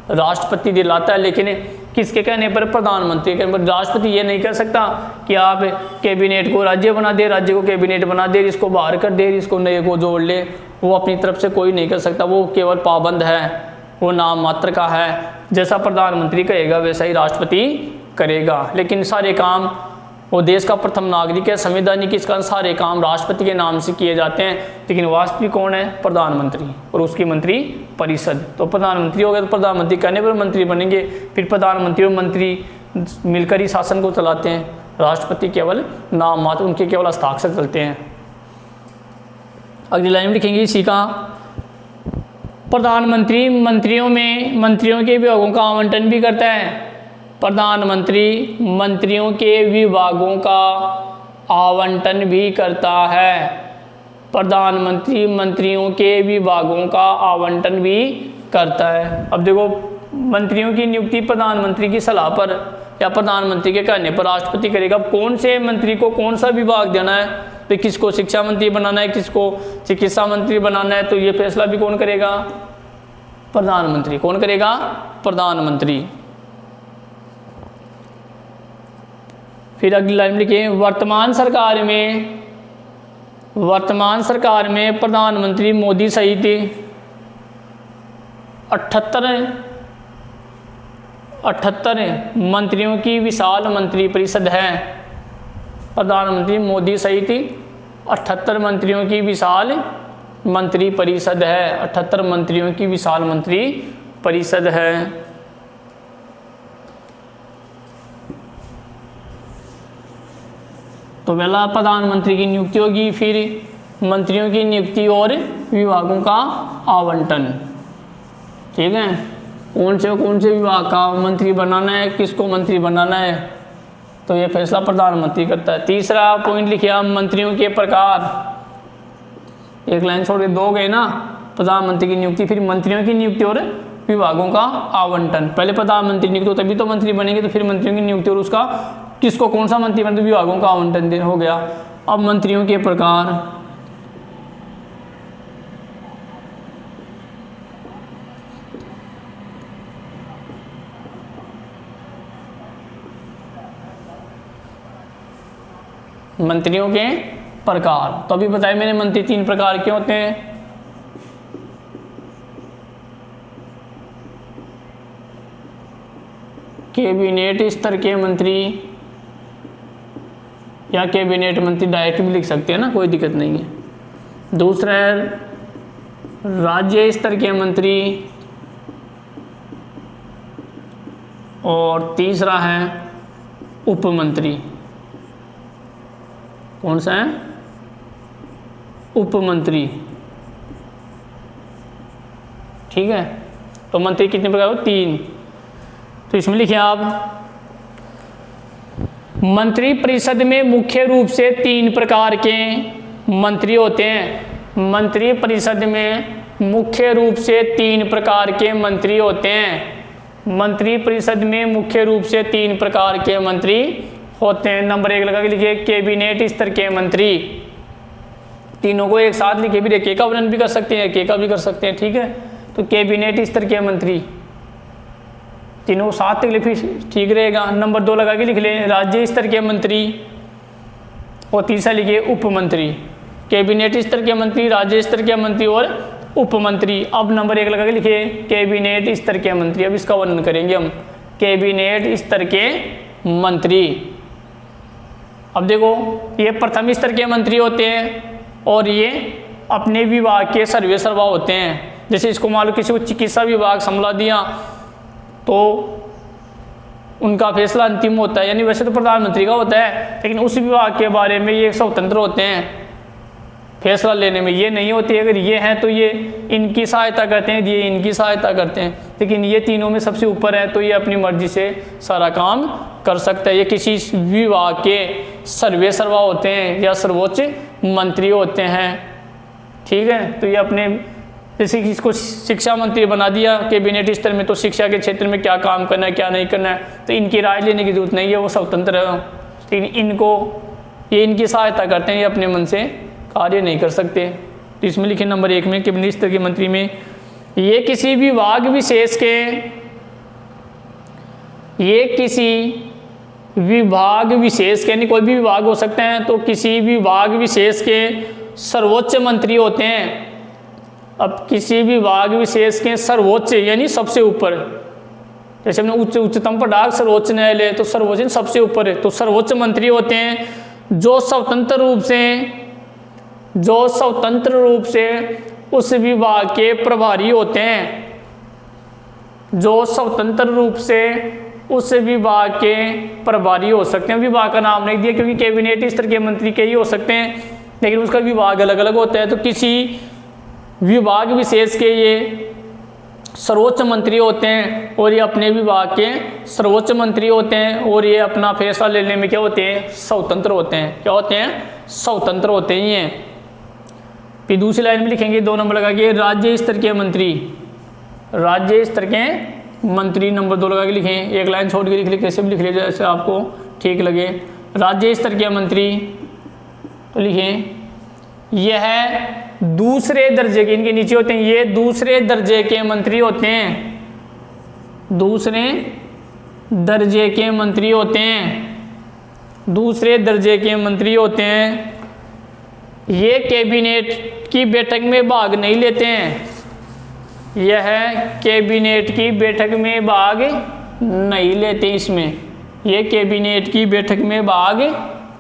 राष्ट्रपति दिलाता है। लेकिन किसके कहने पर? प्रधानमंत्री के कहने पर। राष्ट्रपति ये नहीं कर सकता कि आप कैबिनेट को राज्य बना दे, राज्य को कैबिनेट बना दे, इसको बाहर कर दे, इसको नए को जोड़ ले। वो अपनी तरफ से कोई नहीं कर सकता। वो केवल पाबंद है, वो नाम मात्र का है। जैसा प्रधानमंत्री कहेगा वैसा ही राष्ट्रपति करेगा। लेकिन सारे काम, वो देश का प्रथम नागरिक है, संवैधानिक, इसका सारे काम राष्ट्रपति के नाम से किए जाते हैं। लेकिन वास्तविक कौन है? प्रधानमंत्री और उसकी मंत्री परिषद। तो प्रधानमंत्री हो गया तो प्रधानमंत्री कहने पर मंत्री बनेंगे। फिर प्रधानमंत्री और मंत्री मिलकर ही शासन को चलाते हैं। राष्ट्रपति केवल नाम मात्र, उनके केवल हस्ताक्षर चलते हैं। अगली लाइन में लिखेंगे इसी का, प्रधानमंत्री मंत्रियों के विभागों का आवंटन भी करता है। प्रधानमंत्री मंत्रियों के विभागों का आवंटन भी करता है। प्रधानमंत्री मंत्रियों के विभागों का आवंटन भी करता है। अब देखो, मंत्रियों की नियुक्ति प्रधानमंत्री की सलाह पर या प्रधानमंत्री के कहने पर राष्ट्रपति करेगा। कौन से मंत्री को कौन सा विभाग देना है, तो किसको शिक्षा मंत्री बनाना है, किसको चिकित्सा मंत्री बनाना है, तो ये फैसला भी कौन करेगा? प्रधानमंत्री। कौन करेगा? प्रधानमंत्री। फिर अगली लाइन में लिखिए, वर्तमान सरकार में प्रधानमंत्री मोदी सहित 78 मंत्रियों की विशाल मंत्रिपरिषद है। प्रधानमंत्री मोदी सहित 78 मंत्रियों की विशाल मंत्रिपरिषद है। 78 मंत्रियों की विशाल मंत्रिपरिषद है। तो पहला प्रधानमंत्री की नियुक्ति होगी, फिर मंत्रियों की नियुक्ति और विभागों का आवंटन, ठीक है। कौन से विभाग का मंत्री बनाना है, किसको मंत्री बनाना है, तो ये फैसला प्रधानमंत्री करता है। तीसरा पॉइंट लिखिए, मंत्रियों के प्रकार। एक लाइन छोड़ के दो गए ना, प्रधानमंत्री की नियुक्ति, फिर मंत्रियों की नियुक्ति और विभागों का आवंटन। पहले प्रधानमंत्री नियुक्त हो तभी तो मंत्री बनेंगे, तो फिर मंत्रियों की नियुक्ति और उसका किसको कौन सा मंत्री बने, विभागों का आवंटन हो गया। अब मंत्रियों के प्रकार, मंत्रियों के प्रकार तो अभी बताया मैंने, मंत्री 3 प्रकार के होते हैं। कैबिनेट स्तर के मंत्री या कैबिनेट मंत्री डायरेक्ट भी लिख सकते हैं ना, कोई दिक्कत नहीं है। दूसरा है राज्य स्तर के मंत्री, और तीसरा है उपमंत्री। कौन सा है? उपमंत्री, ठीक है। तो मंत्री कितने प्रकार हो? 3। तो इसमें लिखिए आप, मंत्री परिषद में मुख्य रूप से 3 प्रकार के मंत्री होते हैं। मंत्री परिषद में मुख्य रूप से 3 प्रकार के मंत्री होते हैं। मंत्री परिषद में मुख्य रूप से 3 प्रकार के मंत्री होते हैं। नंबर 1 लगा के लिखिए, कैबिनेट स्तर के मंत्री। तीनों को एक साथ लिखे, भी एक का वर्णन भी कर सकते हैं, एक का भी कर सकते हैं, ठीक है। तो कैबिनेट स्तर के मंत्री, तीनों साथ लिख ले ठीक रहेगा। नंबर 2 लगा के लिख ले, राज्य स्तर के मंत्री, और तीसरा लिखिए उपमंत्री। कैबिनेट स्तर के मंत्री, राज्य स्तर के मंत्री और उप मंत्री। अब नंबर 1 लगा के लिखिए कैबिनेट स्तर के मंत्री। अब इसका वर्णन करेंगे हम, कैबिनेट स्तर के मंत्री। अब देखो ये प्रथम स्तर के मंत्री होते हैं और ये अपने विभाग के सर्वे सर्वा होते हैं। जैसे इसको मान लो किसी को चिकित्सा विभाग संभाला दिया तो उनका फैसला अंतिम होता है, यानी वैसे तो प्रधानमंत्री का होता है लेकिन उस विभाग के बारे में ये स्वतंत्र होते हैं फैसला लेने में, ये नहीं होती। अगर ये हैं तो ये इनकी सहायता करते हैं, ये इनकी सहायता करते हैं, लेकिन ये तीनों में सबसे ऊपर है तो ये अपनी मर्जी से सारा काम कर सकता है। ये किसी विभाग के सर्वे सर्वा होते हैं या सर्वोच्च मंत्री होते हैं, ठीक है। तो ये अपने, जैसे कि इसको शिक्षा मंत्री बना दिया कैबिनेट स्तर में, तो शिक्षा के क्षेत्र में क्या काम करना है क्या नहीं करना है तो इनकी राय लेने की जरूरत नहीं है, वो स्वतंत्र है। लेकिन इनको ये इनकी सहायता करते हैं, ये अपने मन से कार्य नहीं कर सकते। तो इसमें लिखे नंबर 1 में कैबिनेट स्तर के मंत्री में ये किसी विभाग विशेष के, ये किसी विभाग विशेष के, यानी कोई भी विभाग हो सकते हैं, तो किसी विभाग विशेष के सर्वोच्च मंत्री होते हैं। अब किसी विभाग विशेष के सर्वोच्च यानी सबसे ऊपर, जैसे हमने उच्चतम पदार्थ सर्वोच्च न्यायालय, तो सर्वोच्च सबसे ऊपर है, तो सर्वोच्च मंत्री होते हैं जो स्वतंत्र रूप से उस विभाग के प्रभारी होते हैं, जो स्वतंत्र रूप से उस विभाग के प्रभारी हो सकते हैं। विभाग का नाम नहीं दिया क्योंकि कैबिनेट स्तर के मंत्री के ही हो सकते हैं, लेकिन उसका विभाग अलग अलग होता है। तो किसी विभाग विशेष के ये सर्वोच्च मंत्री होते हैं और ये अपने विभाग के सर्वोच्च मंत्री होते हैं और ये अपना फैसला लेने में क्या होते हैं, स्वतंत्र होते हैं। क्या होते हैं, स्वतंत्र होते ही हैं। फिर दूसरी लाइन में लिखेंगे 2 नंबर लगा के राज्य स्तर के मंत्री, राज्य स्तर के मंत्री नंबर 2 लगा के लिखें। एक लाइन छोड़ के लिख ले, कैसे भी लिख ले जैसे आपको ठीक लगे। राज्य स्तर के मंत्री तो लिखें यह दूसरे दर्जे के, इनके नीचे होते हैं, ये दूसरे दर्जे के मंत्री होते हैं, दूसरे दर्जे के मंत्री होते हैं, दूसरे दर्जे के मंत्री होते हैं। ये कैबिनेट की बैठक में भाग नहीं लेते हैं, यह कैबिनेट की बैठक में भाग नहीं लेते। इसमें ये कैबिनेट की बैठक में भाग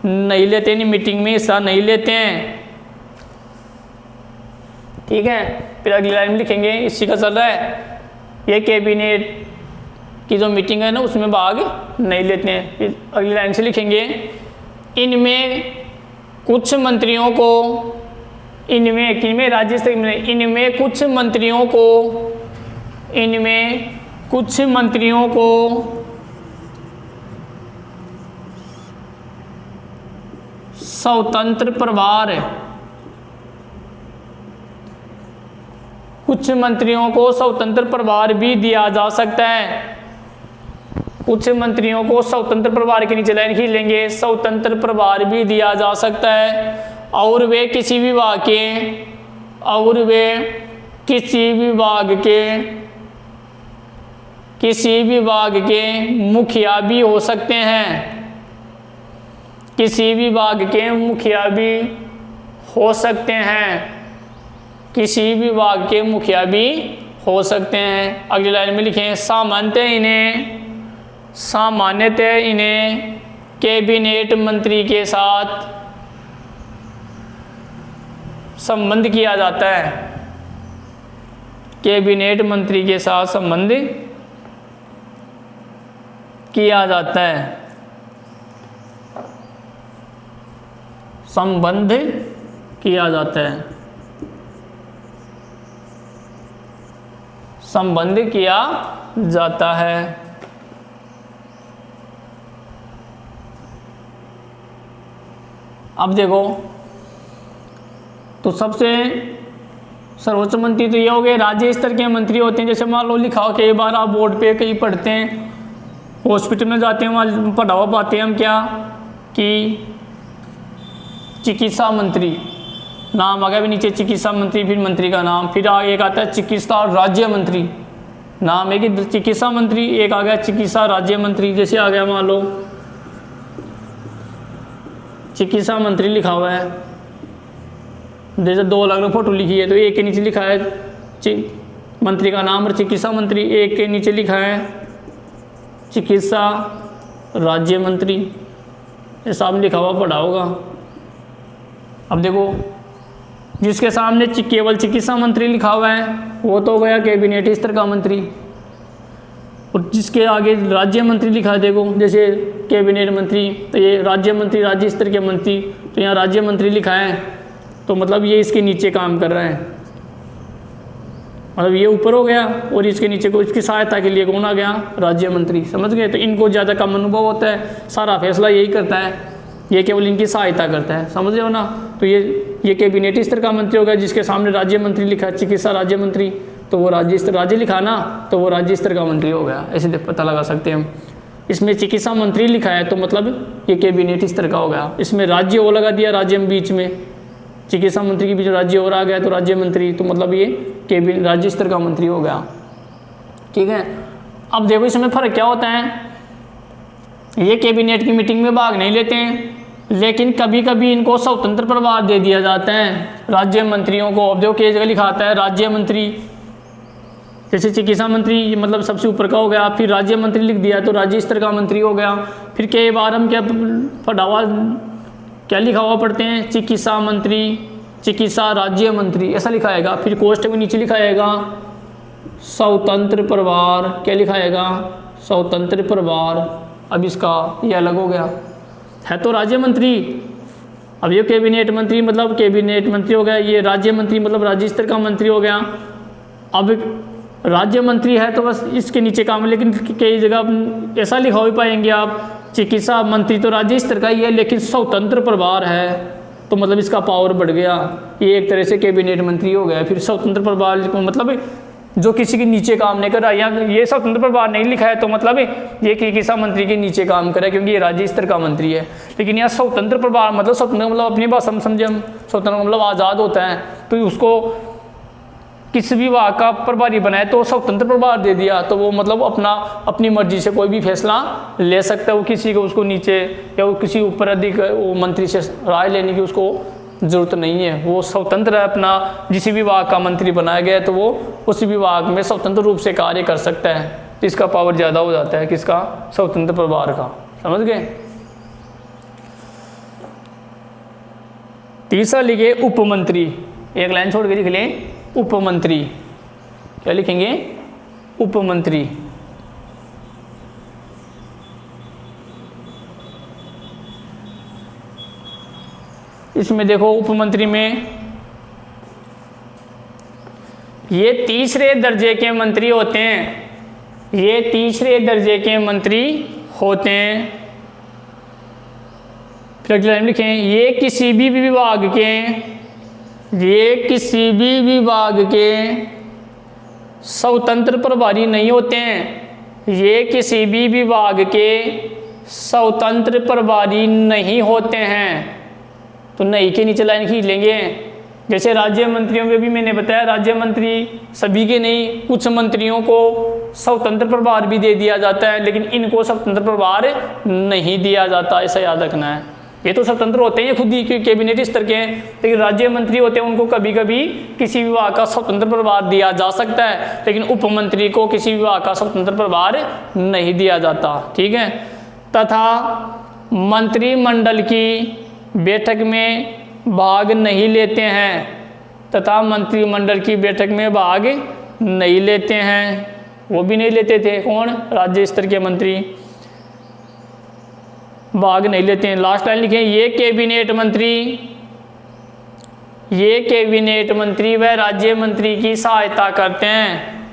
नहीं लेते, मीटिंग में हिस्सा नहीं लेते हैं, ठीक है। फिर अगली लाइन में लिखेंगे, इसी का चल रहा है, ये कैबिनेट की जो मीटिंग है ना उसमें भाग नहीं लेते हैं। फिर अगली लाइन से लिखेंगे इनमें कुछ मंत्रियों को, इनमें राज्य स्तर में, इनमें कुछ मंत्रियों को स्वतंत्र प्रभार, कुछ मंत्रियों को स्वतंत्र प्रभार भी दिया जा सकता है। कुछ मंत्रियों को स्वतंत्र प्रभार के नीचे लाइन खींच लेंगे, स्वतंत्र प्रभार भी दिया जा सकता है और वे किसी विभाग के मुखिया भी हो सकते हैं, किसी विभाग के मुखिया भी हो सकते हैं, किसी विभाग के मुखिया भी हो सकते हैं। अगली लाइन में लिखें सामान्यतः इन्हें कैबिनेट मंत्री के साथ संबंध किया जाता है, कैबिनेट मंत्री के साथ संबंध किया जाता है, संबंध किया जाता है, संबंध किया जाता है। अब देखो तो सबसे सर्वोच्च मंत्री तो ये हो गए, राज्य स्तर के मंत्री होते हैं। जैसे मान लो लिखा हो कई बार आप बोर्ड पे कहीं पढ़ते हैं, हॉस्पिटल में जाते हैं, वहाँ पढ़ा हुआ पाते हैं हम क्या कि चिकित्सा मंत्री नाम आ गया, भी नीचे चिकित्सा मंत्री, फिर मंत्री का नाम, फिर आगे एक आता है चिकित्सा राज्य मंत्री, नाम है कि चिकित्सा मंत्री, एक आ गया चिकित्सा राज्य मंत्री। जैसे आ गया मान लो चिकित्सा मंत्री लिखा हुआ है, जैसे 2 अलग अलग फोटो लिखी है तो एक के नीचे लिखा है मंत्री का नाम और चिकित्सा मंत्री, एक के नीचे लिखा है चिकित्सा राज्य मंत्री, ये सामने लिखा हुआ पढ़ा होगा। अब देखो जिसके सामने केवल चिकित्सा मंत्री लिखा हुआ है वो तो हो गया कैबिनेट स्तर का मंत्री, और जिसके आगे राज्य मंत्री लिखा है, देखो जैसे कैबिनेट मंत्री तो ये राज्य मंत्री, राज्य स्तर के मंत्री, तो यहाँ राज्य मंत्री लिखा है तो मतलब ये इसके नीचे काम कर रहा है, मतलब ये ऊपर हो गया और इसके नीचे को इसकी सहायता के लिए कौन आ गया, राज्य मंत्री। समझ गए? तो इनको ज़्यादा कम अनुभव होता है, सारा फैसला यही करता है, ये केवल इनकी सहायता करता है। समझ रहे हो ना? तो ये कैबिनेट स्तर का मंत्री हो गया, जिसके सामने राज्य मंत्री लिखा है चिकित्सा राज्य मंत्री, तो वो राज्य स्तर, राज्य लिखा ना तो वो राज्य स्तर का मंत्री हो गया, ऐसे पता लगा सकते हैं हम। इसमें चिकित्सा मंत्री लिखा है तो मतलब ये कैबिनेट स्तर का हो गया। इसमें राज्य वो लगा दिया, राज्य में बीच में, चिकित्सा मंत्री के बीच राज्य और आ गया तो राज्य मंत्री, तो मतलब ये कैबिनेट राज्य स्तर का मंत्री हो गया। ठीक है, अब देखो इसमें फर्क क्या होता है, ये कैबिनेट की मीटिंग में भाग नहीं लेते हैं, लेकिन कभी कभी इनको स्वतंत्र प्रभार दे दिया जाता है राज्य मंत्रियों को। अब देखो कई जगह लिखा आता है राज्य मंत्री, जैसे चिकित्सा मंत्री मतलब सबसे ऊपर का हो गया, फिर राज्य मंत्री लिख दिया तो राज्य स्तर का मंत्री हो गया। फिर कई बार हम क्या लिखा हुआ पढ़ते हैं, चिकित्सा मंत्री, चिकित्सा राज्य मंत्री ऐसा लिखाएगा। फिर कोष्ठक में नीचे लिखाएगा स्वतंत्र प्रभार, क्या लिखाएगा, स्वतंत्र प्रभार। अब इसका ये अलग हो गया, है तो राज्य मंत्री, अब ये कैबिनेट मंत्री मतलब कैबिनेट मंत्री हो गया, ये राज्य मंत्री मतलब राज्य स्तर का मंत्री हो गया। अब राज्य मंत्री है तो बस इसके नीचे काम है, लेकिन कई जगह ऐसा लिखा हुआ पाएंगे आप, चिकित्सा मंत्री तो राज्य स्तर का ही है लेकिन स्वतंत्र प्रभार है, तो मतलब इसका पावर बढ़ गया, ये एक तरह से कैबिनेट मंत्री हो गया। फिर स्वतंत्र प्रभार मतलब जो किसी के नीचे काम नहीं कर रहा, या ये स्वतंत्र प्रभार नहीं लिखा है तो मतलब ये चिकित्सा मंत्री के नीचे काम करे क्योंकि ये राज्य स्तर का मंत्री है। लेकिन यहाँ स्वतंत्र प्रभार मतलब स्वतंत्र मतलब अपनी भाषा में समझे हम, स्वतंत्र मतलब आज़ाद होता है, तो उसको किसी भी विभाग का प्रभारी बनाए तो स्वतंत्र प्रभार दे दिया, तो वो मतलब अपनी मर्जी से कोई भी फैसला ले सकता है, वो किसी को उसको नीचे या वो किसी ऊपर अधिक वो मंत्री से राय लेने की उसको ज़रूरत नहीं है, वो स्वतंत्र है, अपना जिस विभाग का मंत्री बनाया गया है तो वो उस विभाग में स्वतंत्र रूप से कार्य कर सकता है, तो इसका पावर ज़्यादा हो जाता है किसका, स्वतंत्र प्रभार का। समझ गए? तीसरा लिखे उपमंत्री, एक लाइन छोड़ के लिख लें उपमंत्री, क्या लिखेंगे, उपमंत्री। इसमें देखो उपमंत्री में ये तीसरे दर्जे के मंत्री होते हैं, ये तीसरे दर्जे के मंत्री होते हैं। फिर अगली लाइन लिखें, ये किसी भी विभाग के स्वतंत्र प्रभारी नहीं होते हैं, ये किसी भी विभाग के स्वतंत्र प्रभारी नहीं होते हैं। तो नहीं के नीचे लाइन खींच लेंगे, जैसे राज्य मंत्रियों में भी मैंने बताया राज्य मंत्री सभी के नहीं, कुछ मंत्रियों को स्वतंत्र प्रभार भी दे दिया जाता है लेकिन इनको स्वतंत्र प्रभार नहीं दिया जाता, ऐसा याद रखना है। ये तो स्वतंत्र होते हैं, ये खुद ही कैबिनेट स्तर के हैं, लेकिन राज्य मंत्री होते हैं उनको कभी कभी किसी विभाग का स्वतंत्र प्रभार दिया जा सकता है, लेकिन उपमंत्री को किसी विभाग का स्वतंत्र प्रभार नहीं दिया जाता। ठीक है, तथा मंत्रिमंडल की बैठक में भाग नहीं लेते हैं, तथा मंत्रिमंडल की बैठक में भाग नहीं लेते हैं, वो भी नहीं लेते थे, कौन, राज्य स्तर के मंत्री भाग नहीं लेते हैं। लास्ट लाइन लिखें, ये कैबिनेट मंत्री व राज्य मंत्री की सहायता करते हैं,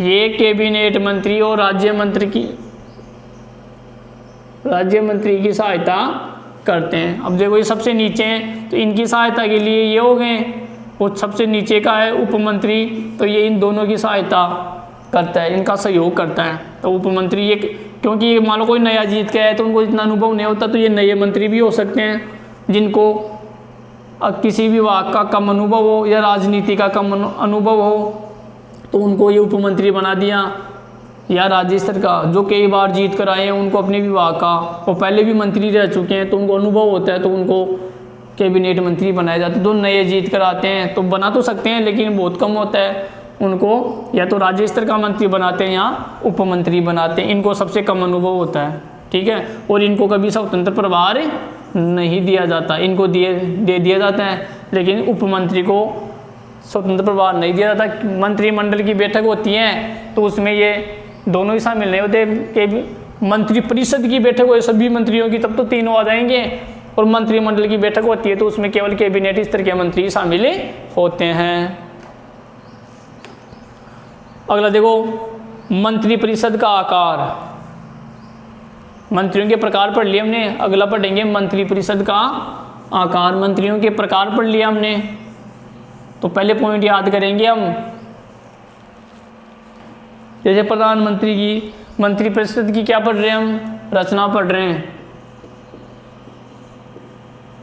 ये कैबिनेट मंत्री और राज्य मंत्री की सहायता करते हैं। अब देखो ये सबसे नीचे हैं तो इनकी सहायता के लिए ये हो गए, वो सबसे नीचे का है उपमंत्री, तो ये इन दोनों की सहायता करता है, इनका सहयोग करता है। तो उपमंत्री ये, क्योंकि मान लो कोई नया जीत के आया तो उनको इतना अनुभव नहीं होता, तो ये नए मंत्री भी हो सकते हैं जिनको किसी विभाग का कम अनुभव हो या राजनीति का कम अनुभव हो, तो उनको ये उपमंत्री बना दिया। या राज्य स्तर का जो कई बार जीत कर आए हैं उनको अपने विभाग का, वो पहले भी मंत्री रह चुके हैं तो उनको अनुभव होता है, तो उनको कैबिनेट मंत्री बनाए जाते हैं। तो नए जीत कर आते हैं तो बना तो सकते हैं, लेकिन बहुत कम होता है। उनको या तो राज्य स्तर का मंत्री बनाते हैं या उप मंत्री बनाते हैं। इनको सबसे कम अनुभव होता है, ठीक है। और इनको कभी स्वतंत्र प्रभार नहीं दिया जाता, इनको दे दिया जाता है, लेकिन उप मंत्री को स्वतंत्र प्रभार नहीं दिया जाता। मंत्रिमंडल की बैठक होती है तो उसमें ये दोनों ही शामिल नहीं होते कि मंत्री परिषद की बैठक हो सभी मंत्रियों की, तब तो तीनों आ जाएंगे। और मंत्रिमंडल की बैठक होती है तो उसमें केवल कैबिनेट स्तर के मंत्री शामिल होते हैं। अगला देखो, मंत्री परिषद का आकार। मंत्रियों के प्रकार पढ़ लिए हमने, अगला पढ़ेंगे मंत्री परिषद का आकार। मंत्रियों के प्रकार पढ़ लिया हमने, तो पहले पॉइंट याद करेंगे हम। जैसे प्रधानमंत्री की मंत्री परिषद की क्या पढ़ रहे हैं हम, रचना पढ़ रहे हैं।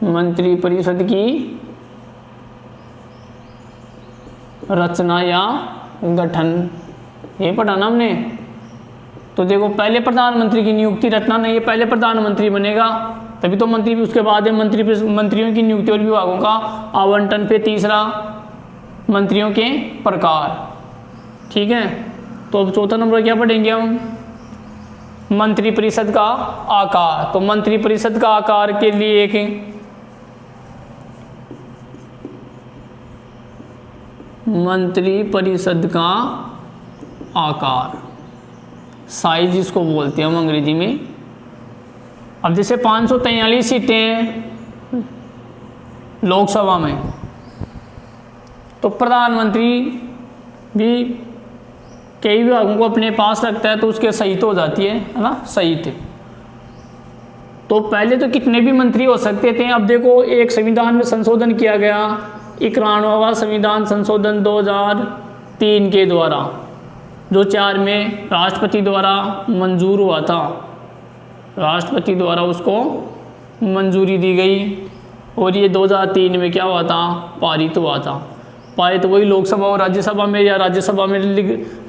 मंत्री परिषद की रचना या गठन, ये पढ़ा ना हमने। तो देखो, पहले प्रधानमंत्री की नियुक्ति रचना नहीं है, पहले प्रधानमंत्री बनेगा तभी तो मंत्री भी, उसके बाद है मंत्रियों की नियुक्ति और विभागों का आवंटन, पे तीसरा मंत्रियों के प्रकार, ठीक है। तो अब चौथा नंबर क्या पढ़ेंगे हम, मंत्री परिषद का आकार। तो मंत्री परिषद का आकार के लिए एक मंत्री परिषद का आकार, साइज इसको बोलते हैं हम अंग्रेजी में। अब जैसे 543 सीटें हैं लोकसभा में, तो प्रधानमंत्री भी कई विभागों को अपने पास रखता है तो उसके सहित हो जाती है ना, सहित। तो पहले तो कितने भी मंत्री हो सकते थे। अब देखो, एक संविधान में संशोधन किया गया, 91वां संविधान संशोधन 2003 के द्वारा, जो 4 में राष्ट्रपति द्वारा मंजूर हुआ था। राष्ट्रपति द्वारा उसको मंजूरी दी गई और ये 2003 में क्या हुआ था, पारित हुआ था। पारित वही लोकसभा और राज्यसभा में, या राज्यसभा में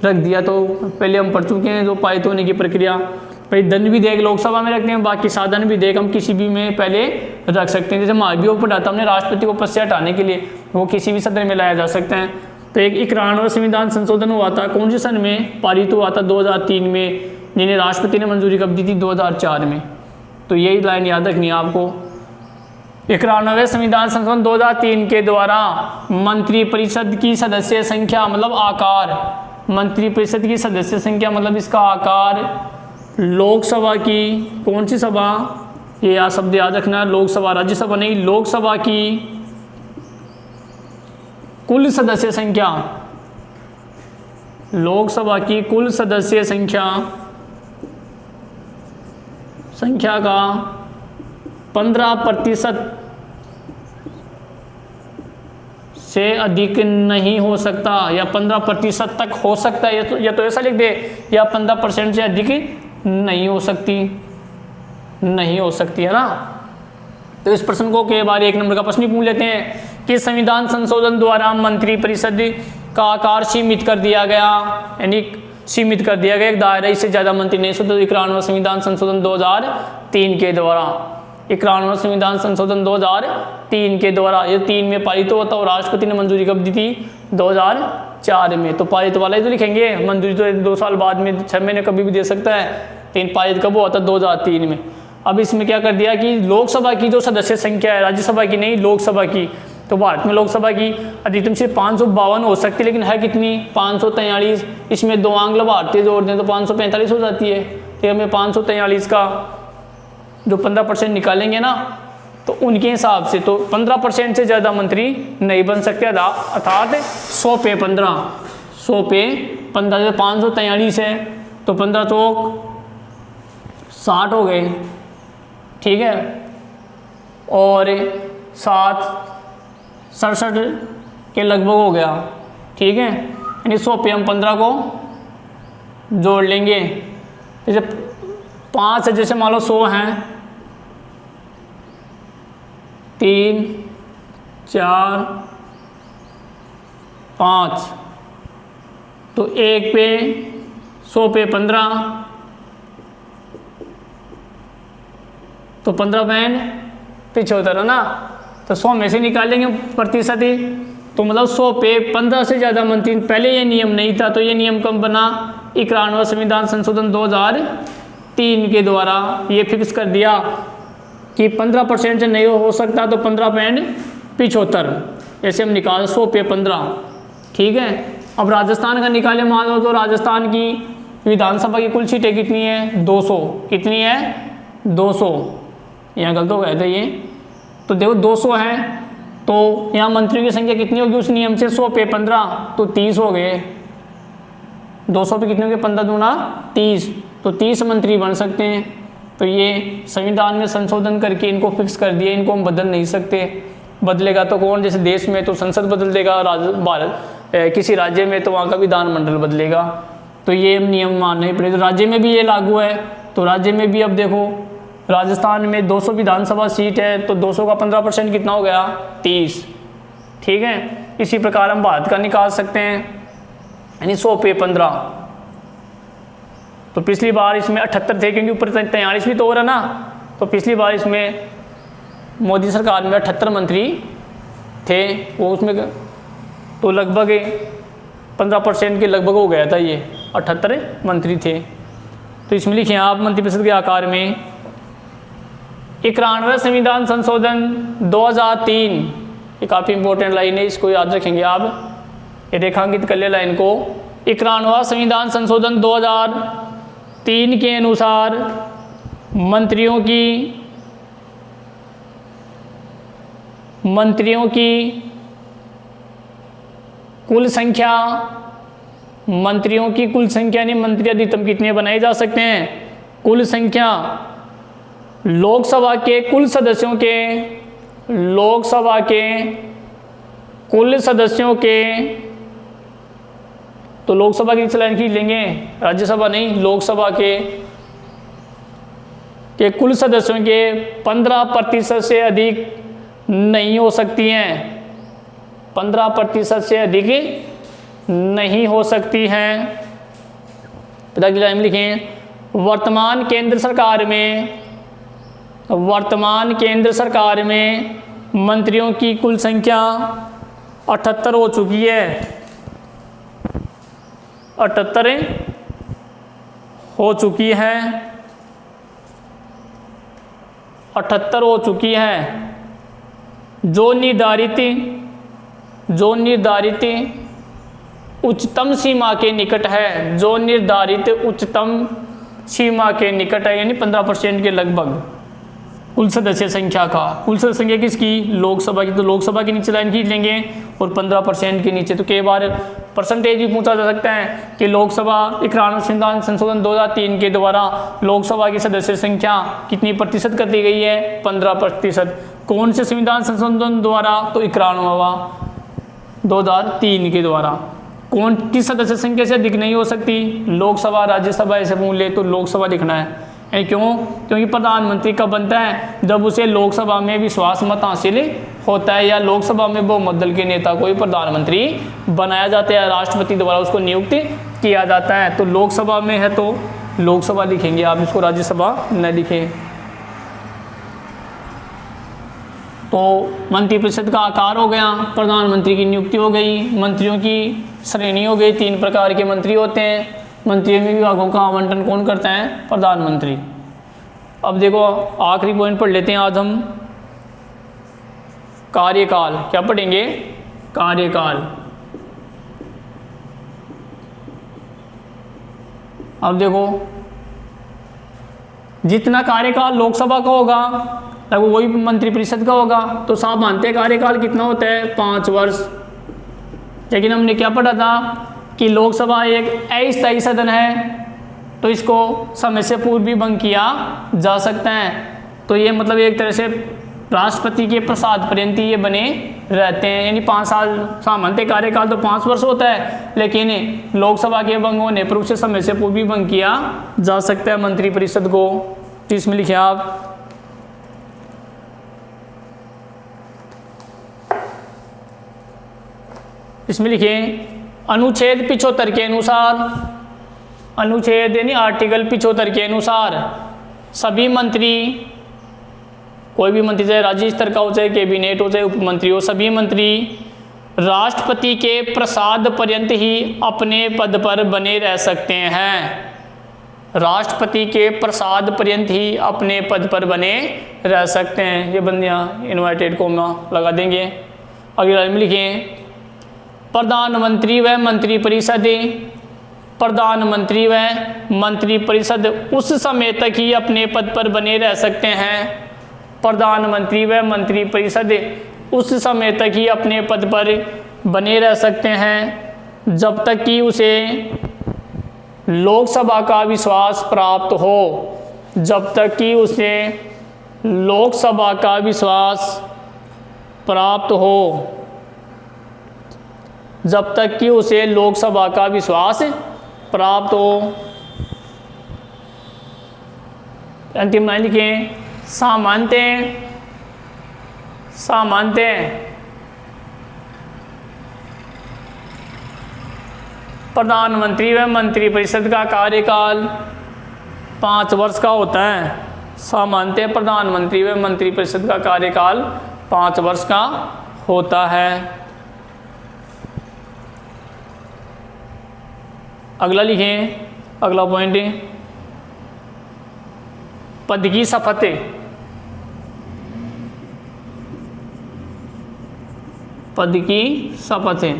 रख दिया तो पहले हम पढ़ चुके हैं जो पारित होने की प्रक्रिया। भाई दंड विधेयक लोकसभा में रखते हैं, बाकी साधन विधेयक हम किसी भी में पहले रख सकते हैं। जैसे महाभियोग पढ़ा था हमने, राष्ट्रपति को पद से हटाने के लिए, वो किसी भी सदन में लाया जा सकता है। तो एक 91वां संविधान संशोधन हुआ था, कौन से सन में पारित हुआ था, 2003 में, जिन्हें राष्ट्रपति ने मंजूरी कब दी थी, 2004 में। तो यही लाइन याद रखनी है आपको। 91वें संविधान संशोधन 2003 के द्वारा मंत्री परिषद की सदस्य संख्या मतलब आकार, मंत्री परिषद की सदस्य संख्या मतलब इसका आकार, लोकसभा की कौन सी सभा, ये शब्द याद रखना, लोकसभा, राज्यसभा नहीं, लोकसभा की कुल सदस्य संख्या, लोकसभा की कुल सदस्य संख्या का 15% से अधिक नहीं हो सकता, या 15% तक हो सकता है, या तो ऐसा लिख दे, या 15% से अधिक नहीं हो सकती, नहीं हो सकती, है ना। तो इस प्रश्न को कई बार 1 नंबर का प्रश्न पूछ लेते हैं कि संविधान संशोधन द्वारा मंत्री परिषद का आकार सीमित कर दिया गया, यानी सीमित कर दिया गया, एक दायरा, इससे ज़्यादा मंत्री नहीं सकते। 91वां संविधान संशोधन 2003 के द्वारा, 91वां संविधान संशोधन 2003 के द्वारा, ये 3 में पारित हुआ था और राष्ट्रपति ने मंजूरी कब दी थी, 2004 में। तो पारित वाला ही तो लिखेंगे, मंजूरी तो 2 साल बाद में, 6 महीने कभी भी दे सकता है, लेकिन पारित कब हुआ था, 2003 में। अब इसमें क्या कर दिया कि लोकसभा की जो सदस्य संख्या है, राज्यसभा की नहीं, लोकसभा की, तो भारत में लोकसभा की अधिकतम सिर्फ 552 हो सकती है, लेकिन है कितनी, 543। इसमें 2 आंग्ल भारतीय जोड़ दें तो 545 हो जाती है। तो हमें 543 का जो 15% निकालेंगे ना, तो उनके हिसाब से तो 15% से ज़्यादा मंत्री नहीं बन सकते, अर्थात 100 पे 15, 100 पे 15, जैसे 543 है तो 15 चौक 60 हो गए, ठीक है, और 7 67 के लगभग हो गया, ठीक है। यानी 100 पे हम 15 को जोड़ लेंगे। जैसे 5 है, जैसे मान लो 100 हैं, 3 4 5, तो 1 पे 100 पे 15, तो 15 बहन 75 है ना। तो 100 में से निकालेंगे प्रतिशत ही, तो मतलब 100 पे 15 से ज़्यादा मंत्री। पहले ये नियम नहीं था, तो ये नियम कब बना? 91वां संविधान संशोधन 2003 के द्वारा ये फिक्स कर दिया कि 15% से नहीं हो सकता, तो 15.75 ऐसे हम निकाल 100 पे 15। ठीक है, अब राजस्थान का निकाले मान लो, तो राजस्थान की विधानसभा की कुल सीटें कितनी है? 200। कितनी है? 200। यहाँ गलत हो गए थे ये, तो देखो 200 है, तो यहाँ मंत्रियों की संख्या कितनी होगी उस नियम से? 100 पे 15 तो 30 हो गए। 200 पे कितने हो गए? 15 दूना 30, तो 30 मंत्री बन सकते हैं। तो ये संविधान में संशोधन करके इनको फिक्स कर दिया, इनको हम बदल नहीं सकते। बदलेगा तो कौन? जैसे देश में तो संसद बदल देगा, किसी राज्य में तो वहाँ का विधानमंडल बदलेगा, तो ये नियम मानने पड़ेगा। राज्य में भी ये लागू है, तो राज्य में भी अब देखो राजस्थान में 200 विधानसभा सीट है, तो 200 का 15% कितना हो गया? 30। ठीक है, इसी प्रकार हम भारत का निकाल सकते हैं, यानी 100 पे 15। तो पिछली बार इसमें 78 थे, क्योंकि ऊपर 43 भी तो हो रहा ना, तो पिछली बार इसमें मोदी सरकार में 78 मंत्री थे, वो उसमें तो लगभग 15% के लगभग हो गया था, ये 78 मंत्री थे। तो इसमें लिखे आप मंत्रिपरिषद के आकार में 91वां संविधान संशोधन 2003, ये काफ़ी इंपॉर्टेंट लाइन है, इसको याद रखेंगे आप, ये रेखांकित कर ले लाइन को। 91वां संविधान संशोधन 2003 के अनुसार मंत्रियों की कुल संख्या यानी मंत्री अधिकतम कितने बनाए जा सकते हैं? कुल संख्या लोकसभा के कुल सदस्यों के तो लोकसभा की लाइन खींच लेंगे, राज्यसभा नहीं, लोकसभा के कुल सदस्यों के 15% से अधिक नहीं हो सकती हैं। 15% से अधिक नहीं हो सकती हैं। अगली लाइन लिखें, वर्तमान केंद्र सरकार में मंत्रियों की कुल संख्या 78 हो चुकी है। 78 हो चुकी है। 78 हो चुकी है। जो निर्धारित उच्चतम सीमा के निकट है, जो निर्धारित उच्चतम सीमा के निकट है, यानी 15% के लगभग कुल सदस्य संख्या का। कुल सदस्य संख्या किसकी? लोकसभा की। तो लोकसभा के नीचे लाइन खींच लेंगे और 15% के नीचे। तो कई बार परसेंटेज भी पूछा जा सकता है कि लोकसभा 91वां संविधान संशोधन 2003 के द्वारा लोकसभा की सदस्य संख्या कितनी प्रतिशत कर दी गई है? 15%। कौन से संविधान संशोधन द्वारा? तो 91वां 2003 के द्वारा। किस सदस्य संख्या से अधिक नहीं हो सकती? लोकसभा, राज्यसभा ऐसे पूछ ले तो लोकसभा लिखना है। क्यों? क्योंकि प्रधानमंत्री कब बनता है? जब उसे लोकसभा में विश्वास मत हासिल होता है या लोकसभा में बहुमत दल के नेता को ही प्रधानमंत्री बनाया जाता है, राष्ट्रपति द्वारा उसको नियुक्त किया जाता है। तो लोकसभा में है तो लोकसभा लिखेंगे आप, इसको राज्यसभा न लिखें। तो मंत्रिपरिषद का आकार हो गया, प्रधानमंत्री की नियुक्ति हो गई, मंत्रियों की श्रेणी हो गई। 3 प्रकार के मंत्री होते हैं। मंत्रियों में विभागों का आवंटन कौन करता है? प्रधानमंत्री। अब देखो आखिरी पॉइंट पढ़ लेते हैं आज हम, कार्यकाल। क्या पढ़ेंगे? कार्यकाल। अब देखो जितना कार्यकाल लोकसभा का होगा लगभग वही मंत्रिपरिषद का होगा। तो साहब मानते हैं कार्यकाल कितना होता है? 5 वर्ष। लेकिन हमने क्या पढ़ा था कि लोकसभा एक अस्थायी सदन है, तो इसको समय से पूर्व भी भंग किया जा सकता है। तो ये मतलब एक तरह से राष्ट्रपति के प्रसाद पर्यंत ये बने रहते हैं, यानी 5 साल सामान्य कार्यकाल तो 5 वर्ष होता है, लेकिन लोकसभा के भंग होने पर उसे समय से पूर्व भी भंग किया जा सकता है मंत्रिपरिषद को। तो इसमें लिखे आप इसमें लिखें अनुच्छेद 75 के अनुसार, अनुच्छेद यानी आर्टिकल 75 के अनुसार सभी मंत्री कोई भी मंत्री, चाहे राज्य स्तर का हो, चाहे कैबिनेट हो, चाहे उप मंत्री हो, सभी मंत्री राष्ट्रपति के प्रसाद पर्यंत ही अपने पद पर बने रह सकते हैं। राष्ट्रपति के प्रसाद पर्यंत ही अपने पद पर बने रह सकते हैं। ये बंदियाँ इन्वर्टेड कोमा लगा देंगे। अगली लाइन में लिखें, प्रधानमंत्री व मंत्रिपरिषद, प्रधानमंत्री व मंत्रिपरिषद उस समय तक ही अपने पद पर बने रह सकते हैं। प्रधानमंत्री व मंत्रिपरिषद उस समय तक ही अपने पद पर बने रह सकते हैं जब तक कि उसे लोकसभा का विश्वास प्राप्त हो, जब तक कि उसे लोकसभा का विश्वास प्राप्त हो, जब तक कि उसे लोकसभा का विश्वास प्राप्त हो। अंतिम लाइन लिखें, सामान्यतः प्रधानमंत्री व मंत्रिपरिषद का कार्यकाल 5 वर्ष का होता है। सामान्यतः प्रधानमंत्री व मंत्रिपरिषद का कार्यकाल 5 वर्ष का होता है। अगला लिखें, अगला पॉइंट, पद की शपथ। पद की शपथ है।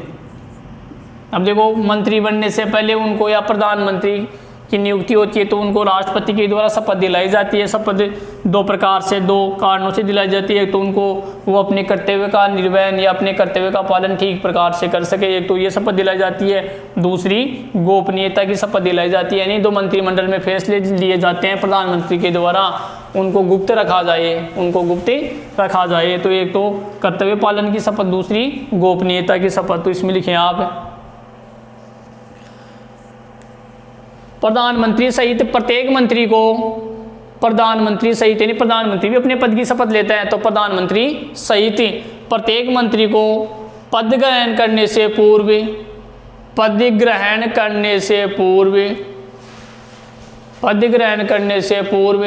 अब देखो, मंत्री बनने से पहले उनको या प्रधानमंत्री की नियुक्ति होती है तो उनको राष्ट्रपति के द्वारा शपथ दिलाई जाती है। शपथ 2 प्रकार से, 2 कारणों से दिलाई जाती है। एक तो उनको वो अपने कर्तव्य का निर्वहन या अपने कर्तव्य का पालन ठीक प्रकार से कर सके, एक तो ये शपथ दिलाई जाती है। दूसरी गोपनीयता की शपथ दिलाई जाती है, यानी जो मंत्रिमंडल में फैसले लिए जाते हैं प्रधानमंत्री के द्वारा उनको गुप्त रखा जाए, उनको गुप्त रखा जाए। तो एक तो कर्तव्य पालन की शपथ, दूसरी गोपनीयता की शपथ। तो इसमें लिखें आप, प्रधानमंत्री सहित प्रत्येक मंत्री को, प्रधानमंत्री सहित यानी प्रधानमंत्री भी अपने पद की शपथ लेता है, तो प्रधानमंत्री सहित प्रत्येक मंत्री को पद ग्रहण करने से पूर्व, पद ग्रहण करने से पूर्व, पद ग्रहण करने से पूर्व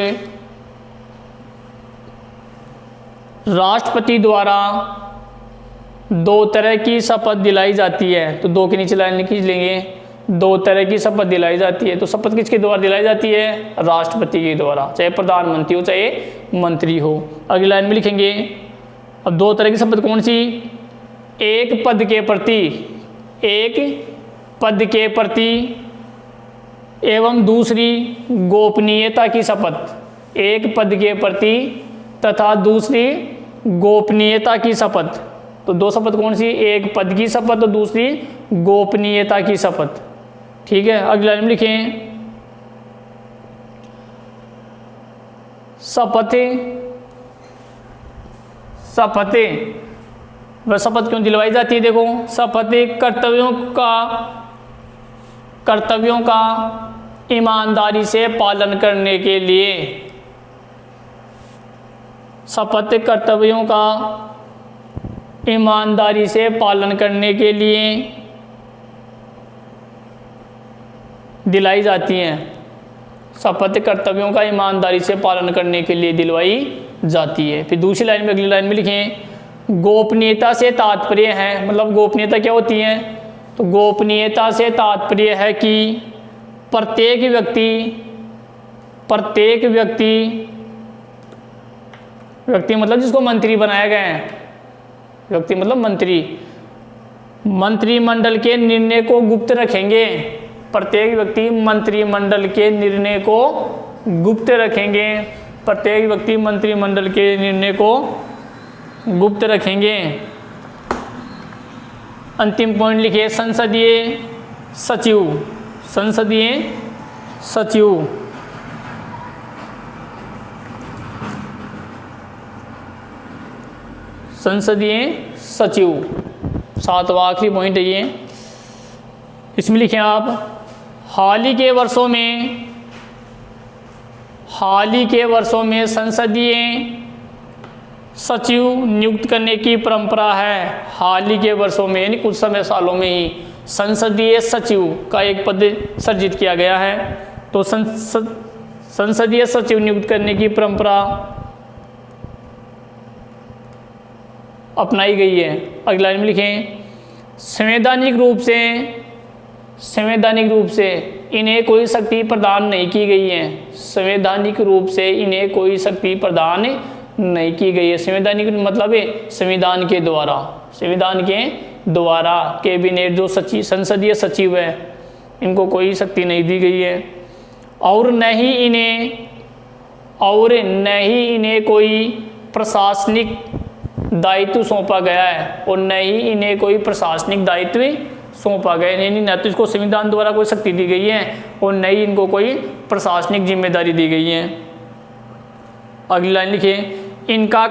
राष्ट्रपति द्वारा 2 तरह की शपथ दिलाई जाती है। तो 2 के नीचे लाइन खींच लेंगे, 2 तरह की शपथ दिलाई जाती है। तो शपथ किसके द्वारा दिलाई जाती है? राष्ट्रपति के द्वारा, चाहे प्रधानमंत्री हो चाहे मंत्री हो। अगली लाइन में लिखेंगे, अब 2 तरह की शपथ कौन सी? एक पद के प्रति, एक पद के प्रति एवं दूसरी गोपनीयता की शपथ। एक पद के प्रति तथा दूसरी गोपनीयता की शपथ। तो 2 शपथ कौन सी? एक पद की शपथ और दूसरी गोपनीयता की शपथ। ठीक है, अगली लाइन में लिखें, शपथ, शपथ वह शपथ क्यों दिलवाई जाती है? देखो, शपथ कर्तव्यों का ईमानदारी से पालन करने के लिए, शपथ कर्तव्यों का ईमानदारी से पालन करने के लिए दिलाई जाती हैं। शपथ कर्तव्यों का ईमानदारी से पालन करने के लिए दिलवाई जाती है। फिर दूसरी लाइन में, अगली लाइन में लिखें, गोपनीयता से तात्पर्य है, मतलब गोपनीयता क्या होती है? तो गोपनीयता से तात्पर्य है कि प्रत्येक व्यक्ति मतलब जिसको मंत्री बनाया गया है, व्यक्ति मतलब मंत्रिमंडल के निर्णय को गुप्त रखेंगे। प्रत्येक व्यक्ति मंत्रिमंडल के निर्णय को गुप्त रखेंगे। प्रत्येक व्यक्ति मंत्रिमंडल के निर्णय को गुप्त रखेंगे। अंतिम पॉइंट लिखिए, संसदीय सचिव, संसदीय सचिव, संसदीय सचिव 7वां आखिरी पॉइंट है ये। इसमें लिखें आप, हाल ही के वर्षों में संसदीय सचिव नियुक्त करने की परंपरा है। हाल ही के वर्षों में यानी कुछ समय सालों में ही संसदीय सचिव का एक पद सृजित किया गया है। तो संसदीय सचिव नियुक्त करने की परंपरा अपनाई गई है। अगली लाइन में लिखें, संवैधानिक रूप से इन्हें कोई शक्ति प्रदान नहीं की गई है। संवैधानिक रूप से इन्हें कोई शक्ति प्रदान नहीं की गई है। संवैधानिक मतलब है संविधान के द्वारा कैबिनेट जो संसदीय सचिव है इनको कोई शक्ति नहीं दी गई है। और न ही इन्हें कोई प्रशासनिक दायित्व सौंपा गया है, और न ही इन्हें कोई प्रशासनिक दायित्व सौंपा गया है। न तो इसको संविधान द्वारा कोई शक्ति दी गई है और न ही इनको कोई प्रशासनिक जिम्मेदारी दी गई है। अगली लाइन लिखिए, इनका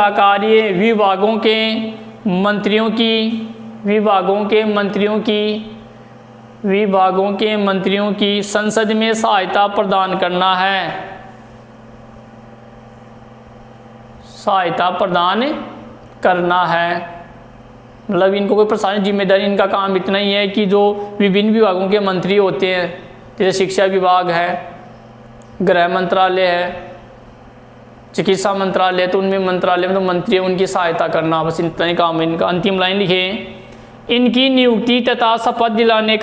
कार्य विभागों के मंत्रियों की संसद में सहायता प्रदान करना है। मतलब इनको कोई प्रशासनिक जिम्मेदारी, इनका काम इतना ही है कि जो विभिन्न विभागों के मंत्री होते हैं, जैसे शिक्षा विभाग है, गृह मंत्रालय है, चिकित्सा मंत्रालय, तो उनमें मंत्रालय में तो मंत्री है, उनकी सहायता करना, बस इतना ही काम है इनका। अंतिम लाइन लिखे, इनकी नियुक्ति तथा शपथ दिलाने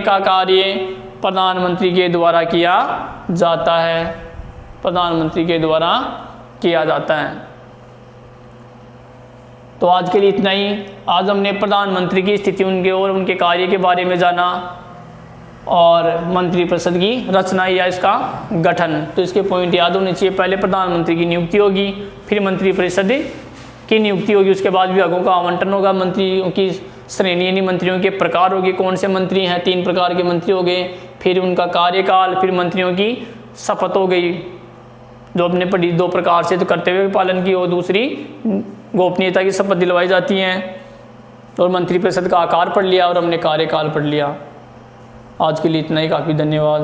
का कार्य प्रधानमंत्री के द्वारा किया जाता है। तो आज के लिए इतना ही। आज हमने प्रधानमंत्री की स्थिति, उनके और उनके कार्य के बारे में जाना, और मंत्रिपरिषद की रचना या इसका गठन। तो इसके पॉइंट याद होने चाहिए। पहले प्रधानमंत्री की नियुक्ति होगी, फिर मंत्रिपरिषद की नियुक्ति होगी, उसके बाद विभागों का आवंटन होगा, मंत्रियों की श्रेणी यानी मंत्रियों के प्रकार होगी, कौन से मंत्री हैं, 3 प्रकार के मंत्री हो गए, फिर उनका कार्यकाल, फिर मंत्रियों की शपथ हो गई जो अपने 2 प्रकार से तो करते हुए पालन की, और दूसरी गोपनीयता की शपथ दिलवाई जाती हैं, और मंत्रिपरिषद का आकार पढ़ लिया और हमने कार्यकाल पढ़ लिया। आज के लिए इतना ही, काफ़ी धन्यवाद।